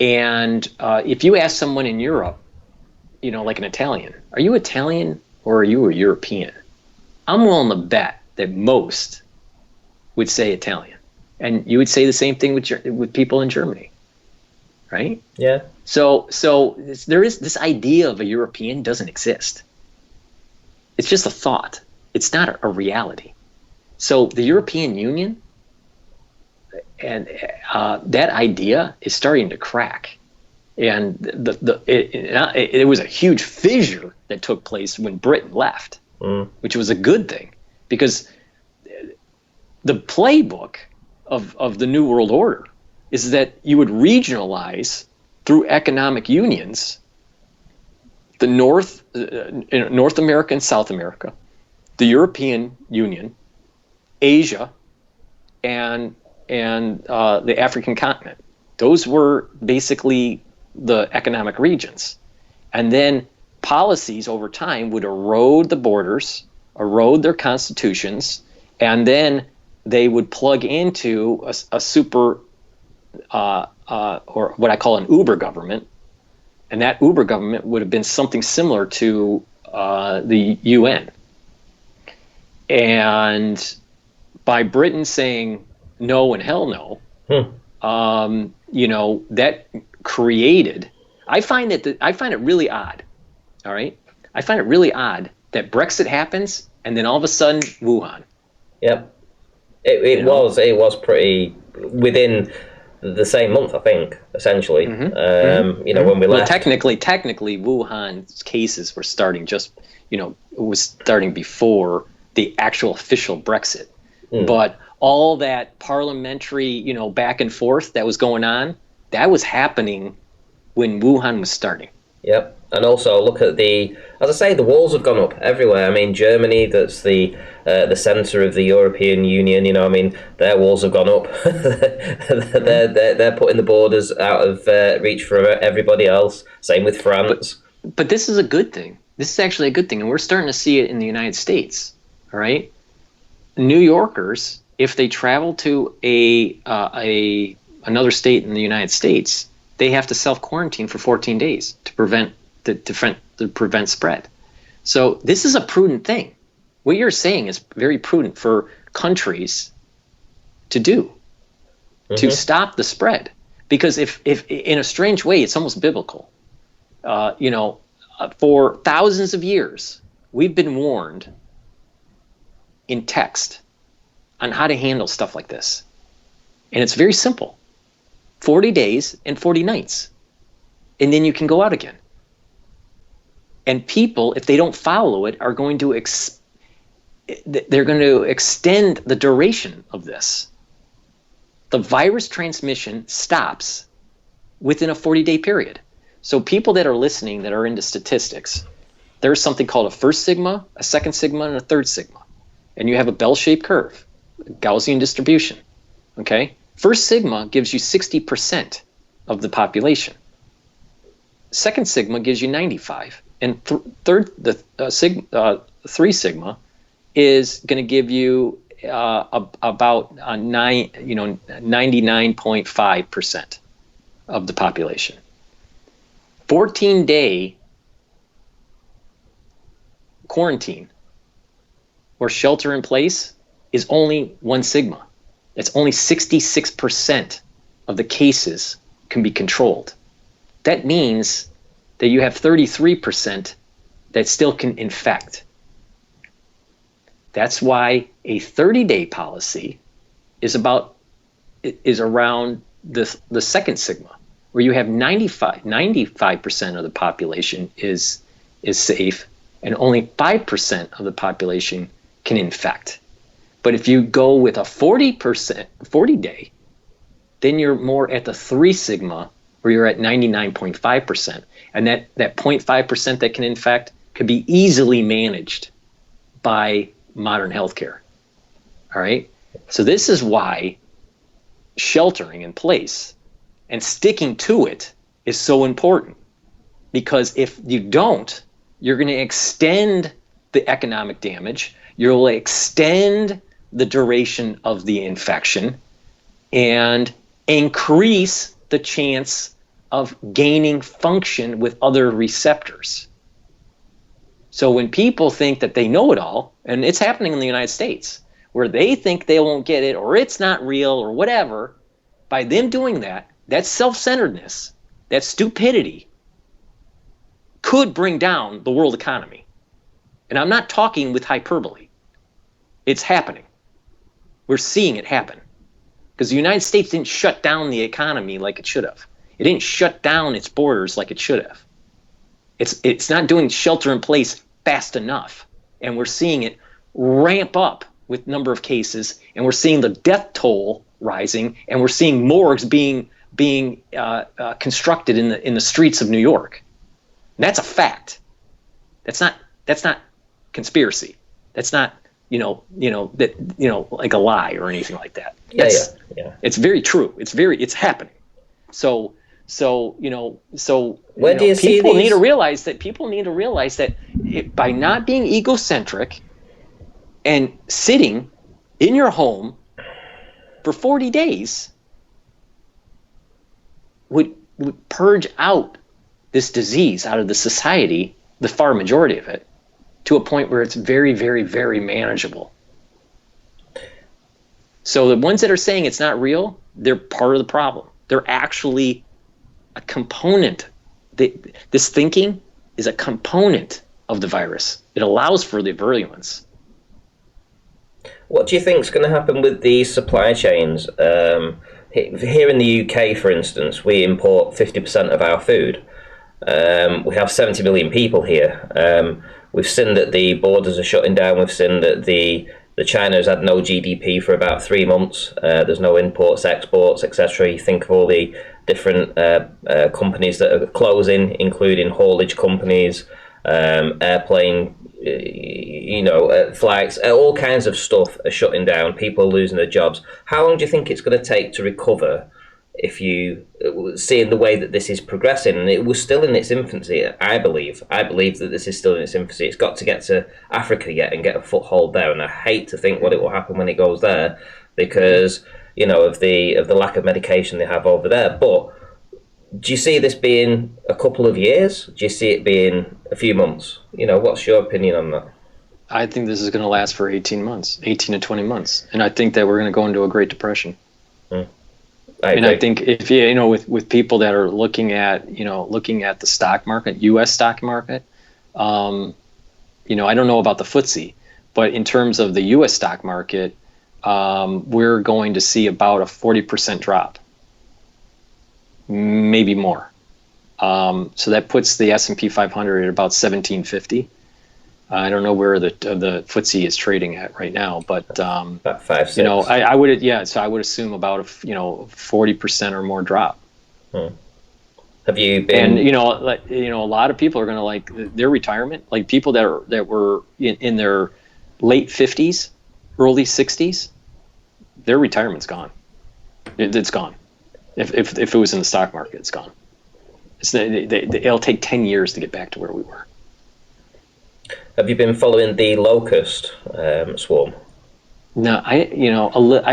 And if you ask someone in Europe, like an Italian, are you Italian or are you a European? I'm willing to bet that most would say Italian, and you would say the same thing with people in Germany, right? Yeah. So there is this idea of a European doesn't exist. It's just a thought. It's not a reality. So the European Union and that idea is starting to crack, and it was a huge fissure that took place when Britain left, which was a good thing, because the playbook of the New World Order is that you would regionalize through economic unions the North America and South America, the European Union, Asia, and the African continent. Those were basically the economic regions. And then policies over time would erode the borders, erode their constitutions, and then they would plug into a super, or what I call an Uber government. And that Uber government would have been something similar to the UN. And by Britain saying no and hell no, that created. I find it really odd. All right, I find it really odd that Brexit happens and then all of a sudden Wuhan. Yep, it was pretty within the same month, I think, essentially. When we left. Well, technically, Wuhan's cases were starting it was starting before the actual official Brexit. But all that parliamentary, back and forth that was going on, that was happening when Wuhan was starting. Yep. And also look at as I say, the walls have gone up everywhere. I mean, Germany, that's the centre of the European Union. Their walls have gone up. they're putting the borders out of reach for everybody else. Same with France. But this is a good thing. This is actually a good thing, and we're starting to see it in the United States. All right, New Yorkers, if they travel to another state in the United States, they have to self-quarantine for 14 days to prevent spread. So this is a prudent thing. What you're saying is very prudent for countries to do, to stop the spread. Because if in a strange way, it's almost biblical. For thousands of years, we've been warned in text on how to handle stuff like this. And it's very simple. 40 days and 40 nights. And then you can go out again. And people, if they don't follow it, are going to they're going to extend the duration of this. The virus transmission stops within a 40-day period. So people that are listening that are into statistics, there's something called a first sigma, a second sigma, and a third sigma. And you have a bell-shaped curve, Gaussian distribution. Okay? First sigma gives you 60% of the population. Second sigma gives you 95. And three sigma is going to give you about 99.5% of the population. 14-day quarantine or shelter in place is only 1 sigma. It's only 66% of the cases can be controlled. That means that you have 33% that still can infect. That's why a 30-day policy is around the second sigma, where you have 95% of the population is safe, and only 5% of the population can infect. But if you go with a 40-day, then you're more at the 3 sigma, where you're at 99.5%. And that 0.5% that can infect could be easily managed by modern healthcare. All right? So this is why sheltering in place and sticking to it is so important. Because if you don't, you're going to extend the economic damage, you'll extend the duration of the infection, and increase the chance of gaining function with other receptors. So when people think that they know it all, and it's happening in the United States, where they think they won't get it, or it's not real, or whatever, by them doing that, that self-centeredness, that stupidity, could bring down the world economy. And I'm not talking with hyperbole. It's happening. We're seeing it happen. Because the United States didn't shut down the economy like it should have. It didn't shut down its borders like it should have. It's not doing shelter in place fast enough. And we're seeing it ramp up with number of cases, and we're seeing the death toll rising, and we're seeing morgues being constructed in the streets of New York. And that's a fact. That's not conspiracy. That's not like a lie or anything like that. Yeah. It's very true. It's happening. So where do you see people these? need to realize that by not being egocentric and sitting in your home for 40 days would purge out this disease out of the society, the far majority of it, to a point where it's very, very, very manageable. So the ones that are saying it's not real, they're part of the problem. They're actually a component. This thinking is a component of the virus. It allows for the virulence. What do you think is going to happen with these supply chains? Here in the UK, for instance, we import 50% of our food. We have 70 million people here. We've seen that the borders are shutting down. We've seen that the China's had no GDP for about 3 months. There's no imports, exports, etc. You think of all the different companies that are closing, including haulage companies, airplane, flights, all kinds of stuff are shutting down. People are losing their jobs. How long do you think it's going to take to recover? If you see in the way that this is progressing, and it was still in its infancy, I believe that this is still in its infancy. It's got to get to Africa yet and get a foothold there, and I hate to think what it will happen when it goes there, because of the lack of medication they have over there. But Do you see this being a couple of years? Do you see it being a few months? What's your opinion on that? I think this is going to last for 18 months, 18 to 20 months. And I think that we're going to go into a Great Depression. I think if with people that are looking at the stock market, U.S. stock market, I don't know about the FTSE, but in terms of the U.S. stock market, we're going to see about a 40% drop, maybe more. So that puts the S&P 500 at about 1750. I don't know where the FTSE is trading at right now, but about 5, 6. I would So I would assume about a 40% or more drop. Have you been? And a lot of people are going to like their retirement, like people that were in their late 50s, early 60s, their retirement's gone. It's gone. If it was in the stock market, it's gone. It'll take 10 years to get back to where we were. Have you been following the locust swarm? No, I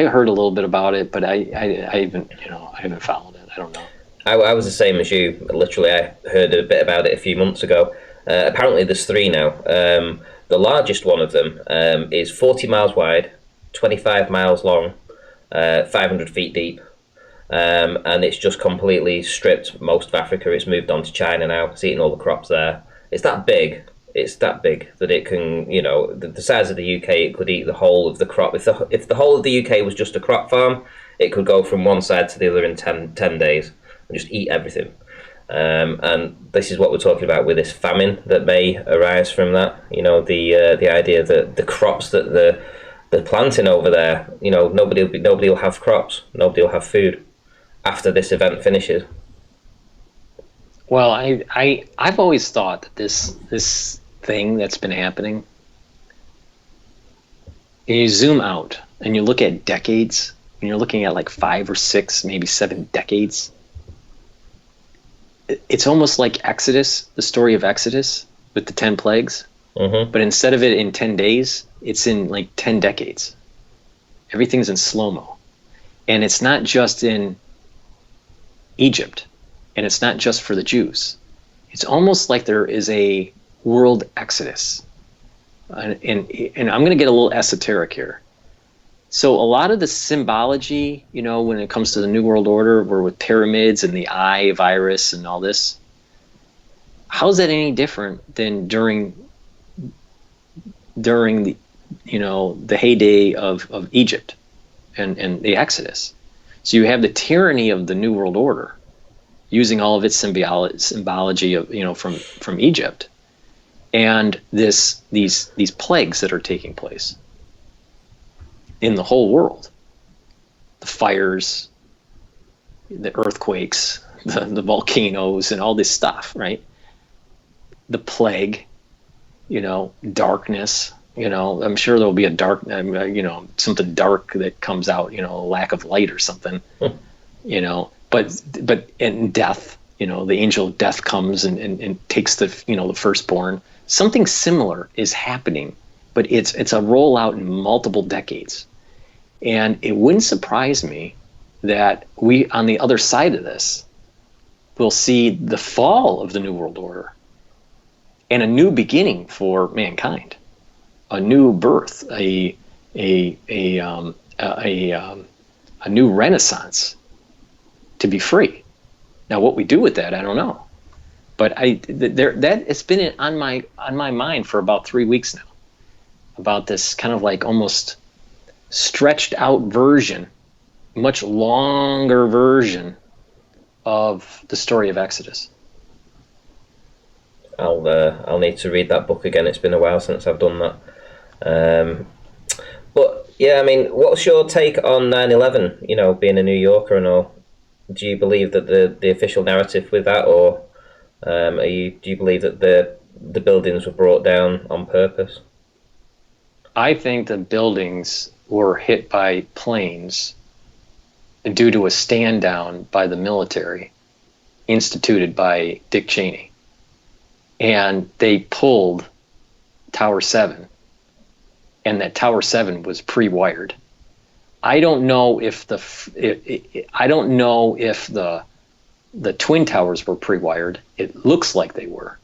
heard a little bit about it, but I haven't followed it. I don't know. I was the same as you. Literally, I heard a bit about it a few months ago. Apparently, there's 3 now. The largest one of them is 40 miles wide, 25 miles long, 500 feet deep, and it's just completely stripped most of Africa. It's moved on to China now. It's eating all the crops there. It's that big. It's that big that it can, the size of the UK, it could eat the whole of the crop. If the whole of the UK was just a crop farm, it could go from one side to the other in 10 days and just eat everything. And this is what we're talking about with this famine that may arise from that. The idea that the crops that they're planting over there, nobody will have crops. Nobody will have food after this event finishes. Well, I've always thought that this thing that's been happening, and you zoom out and you look at decades, and you're looking at like 5 or 6, maybe 7 decades. It's almost like Exodus, the story of Exodus with the 10 plagues. Mm-hmm. But instead of it in 10 days, it's in like 10 decades. Everything's in slow-mo. And it's not just in Egypt. And it's not just for the Jews. It's almost like there is a world exodus. And I'm going to get a little esoteric here. So a lot of the symbology, when it comes to the New World Order, we're with pyramids and the eye virus and all this. How's that any different than during the the heyday of Egypt and the Exodus? So you have the tyranny of the New World Order, using all of its symbology of from Egypt, and these plagues that are taking place in the whole world, the fires, the earthquakes, the volcanoes, and all this stuff, right? The plague, darkness. I'm sure there'll be a dark, something dark that comes out, lack of light or something, But in death, the angel of death comes and takes the firstborn. Something similar is happening, but it's a rollout in multiple decades. And it wouldn't surprise me that we, on the other side of this, will see the fall of the New World Order and a new beginning for mankind, a new birth, a new renaissance, to be free. Now, what we do with that, I don't know, but that it's been on my mind for about 3 weeks now, about this kind of like almost stretched out version, much longer version of the story of Exodus. I'll need to read that book again. It's been a while since I've done that. But yeah, I mean, what's your take on 9/11? Being a New Yorker and all. Do you believe that the official narrative with that, or do you believe that the buildings were brought down on purpose? I think the buildings were hit by planes due to a stand down by the military instituted by Dick Cheney. And they pulled Tower 7, and that Tower 7 was pre-wired. I don't know if the the Twin Towers were pre-wired. It looks like they were,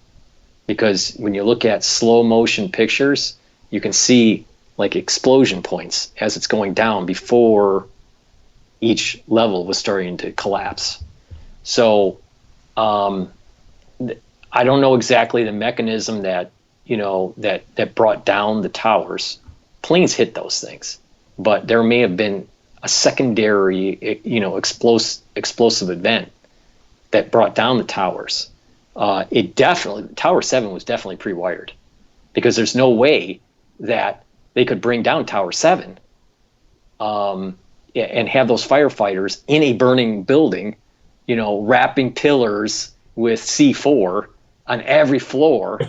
because when you look at slow motion pictures, you can see like explosion points as it's going down before each level was starting to collapse. So I don't know exactly the mechanism that, that brought down the towers. Planes hit those things, but there may have been a secondary, explosive event that brought down the towers. Tower 7 was definitely pre-wired, because there's no way that they could bring down Tower 7 and have those firefighters in a burning building, wrapping pillars with C4 on every floor,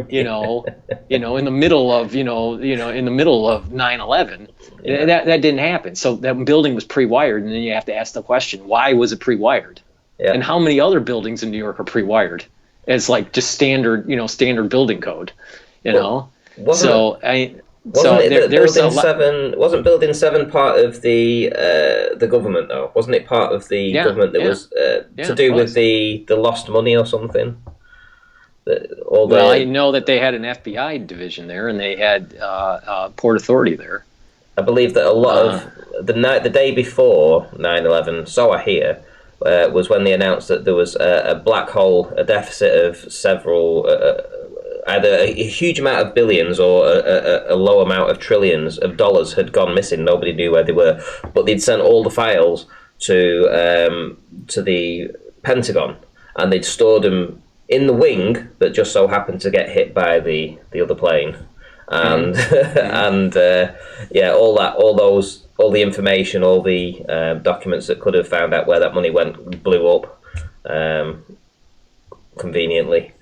in the middle of, in the middle of 9/11. Yeah. That didn't happen. So that building was pre-wired, and then you have to ask the question, why was it pre-wired? Yeah. And how many other buildings in New York are pre-wired? It's like just standard building code, Wasn't Building 7 part of the government though? Wasn't it part of the government that was to do with the lost money or something? I know that they had an FBI division there, and they had Port Authority there. I believe that a lot of the day before 9/11, so I hear, was when they announced that there was a black hole, a deficit of several, either a huge amount of billions or a low amount of trillions of dollars had gone missing. Nobody knew where they were, but they'd sent all the files to the Pentagon, and they'd stored them in the wing that just so happened to get hit by the other plane. And all the information, all the documents that could have found out where that money went blew up conveniently.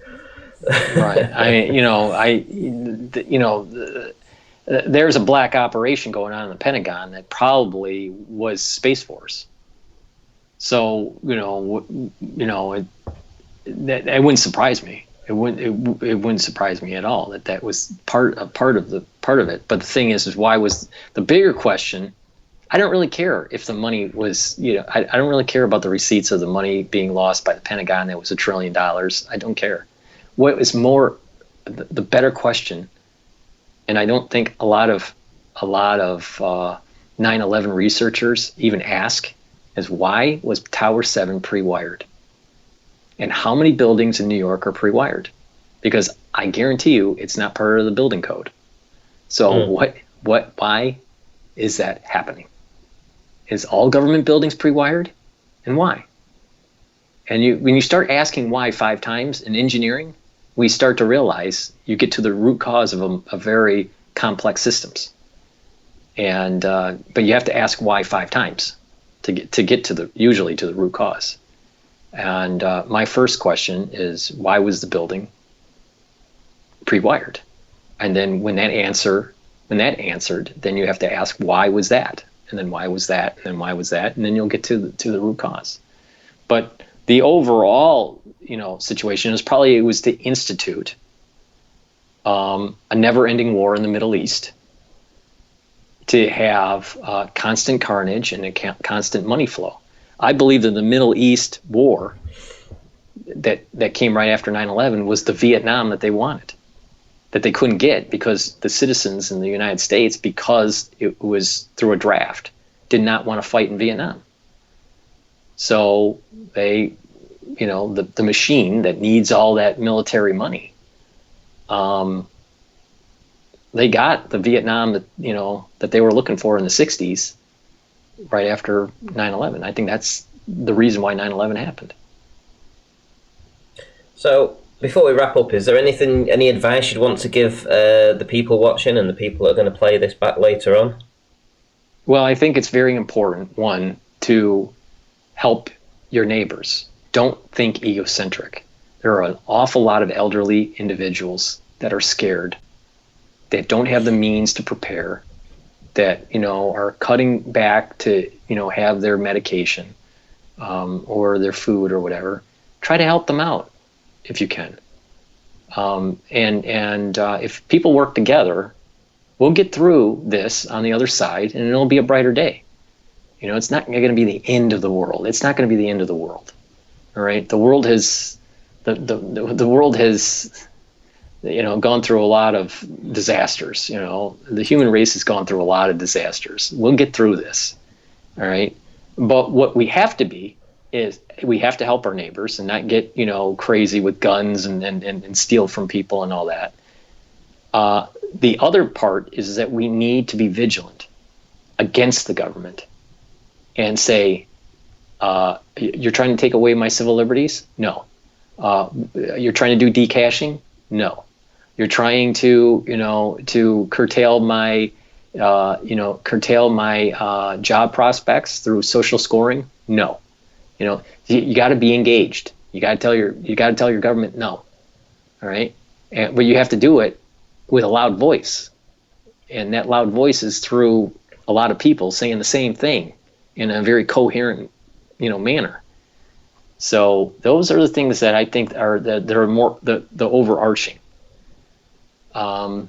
Right. There's a black operation going on in the Pentagon that probably was Space Force. So that wouldn't surprise me. It wouldn't surprise me at all that was part of it. But the thing is why was the bigger question? I don't really care if the money was, I don't really care about the receipts of the money being lost by the Pentagon. That was $1 trillion. I don't care. What is more, the better question, and I don't think a lot of 9/11 researchers even ask, is why was Tower 7 pre-wired? And how many buildings in New York are pre-wired? Because I guarantee you it's not part of the building code. So why is that happening? Is all government buildings pre-wired? And why? And when you start asking why 5 times in engineering, we start to realize you get to the root cause of a very complex systems. And but you have to ask why 5 times to get to usually to the root cause. And my first question is, why was the building pre-wired? And then when that answered, then you have to ask, why was that? And then why was that? And then why was that? And then you'll get to the root cause. But the overall, situation is probably it was to institute a never-ending war in the Middle East, to have constant carnage and a constant money flow. I believe that the Middle East war that came right after 9/11 was the Vietnam that they wanted, that they couldn't get because the citizens in the United States, because it was through a draft, did not want to fight in Vietnam. So they, the machine that needs all that military money, they got the Vietnam that they were looking for in the 60s. Right after 9/11. I think that's the reason why 9/11 happened. So before we wrap up, is there any advice you'd want to give the people watching and the people that are going to play this back later on? Well, I think it's very important, one, to help your neighbors. Don't think egocentric. There are an awful lot of elderly individuals that are scared, that don't have the means to prepare, that are cutting back to have their medication or their food or whatever. Try to help them out if you can, and if people work together, we'll get through this on the other side, and it'll be a brighter day. It's not going to be the end of the world. It's not going to be the end of the world. All right, the world has the world has gone through a lot of disasters. The human race has gone through a lot of disasters. We'll get through this. All right, but what we have to be is we have to help our neighbors and not get crazy with guns and steal from people and all that. The other part is that we need to be vigilant against the government and say, you're trying to take away my civil liberties? No. You're trying to do decaching? No. You're trying to curtail my job prospects through social scoring? No. You got to be engaged. You got to tell your government no. All right, but you have to do it with a loud voice, and that loud voice is through a lot of people saying the same thing in a very coherent manner. So those are the things that I think are more the overarching. But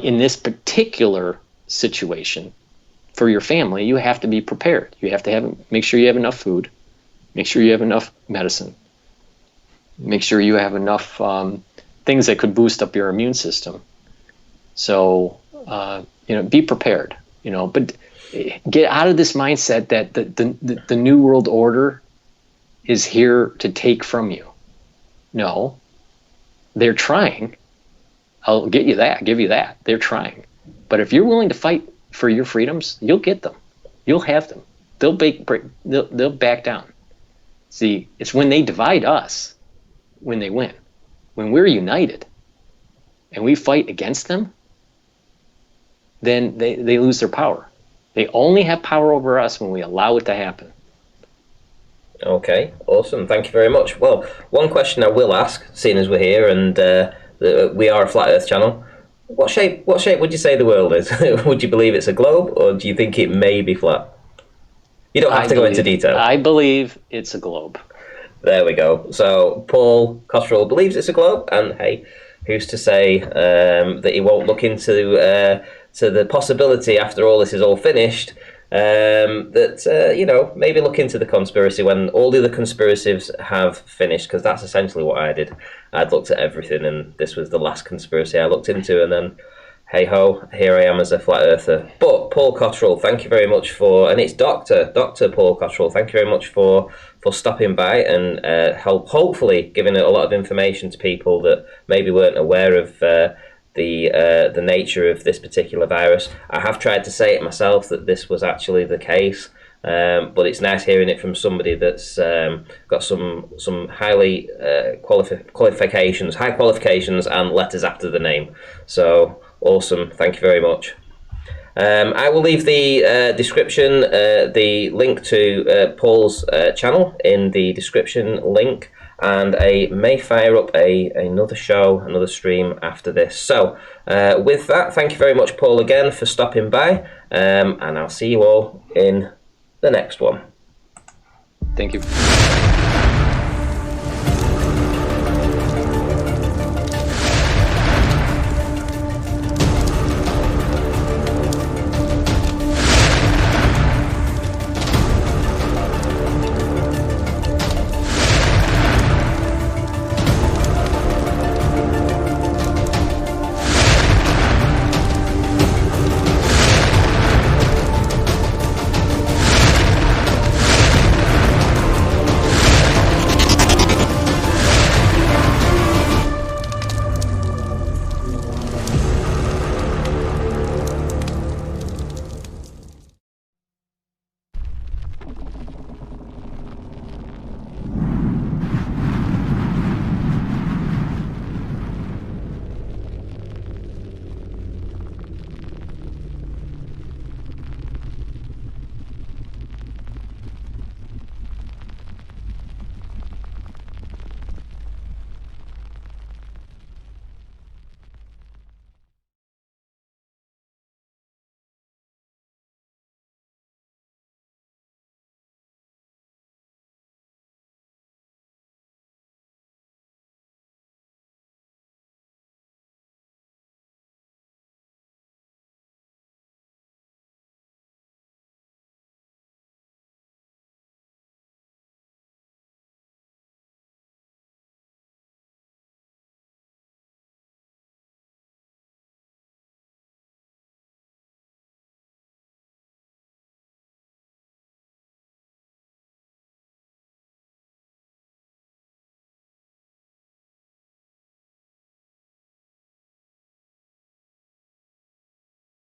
in this particular situation, for your family, you have to be prepared. You have to make sure you have enough food, make sure you have enough medicine, make sure you have enough things that could boost up your immune system. So be prepared. But get out of this mindset that the new world order is here to take from you. No, they're trying. I'll give you that. They're trying. But if you're willing to fight for your freedoms, you'll get them. You'll have them. They'll back down. See, it's when they divide us when they win. When we're united and we fight against them, then they lose their power. They only have power over us when we allow it to happen. Okay, awesome. Thank you very much. Well, one question I will ask, seeing as we're here and we are a flat Earth channel, what shape would you say the world is? Would you believe it's a globe, or do you think it may be flat? You don't have to go into detail. I believe it's a globe. There we go. So Paul Cottrell believes it's a globe, and hey, who's to say that he won't look into to the possibility after all this is all finished that maybe look into the conspiracy when all the other conspiracies have finished, because that's essentially what I did. I'd looked at everything, and this was the last conspiracy I looked into, and then hey ho, here I am as a flat earther. But Paul Cottrell, thank you very much and it's Dr. Paul Cottrell, thank you very much for stopping by and hopefully giving a lot of information to people that maybe weren't aware of the nature of this particular virus. I have tried to say it myself that this was actually the case, but it's nice hearing it from somebody that's got some highly high qualifications and letters after the name. So awesome, thank you very much. I will leave the description, the link to Paul's channel in the description link, and I may fire up another stream after this. So with that, thank you very much, Paul, again for stopping by, and I'll see you all in the next one. Thank you.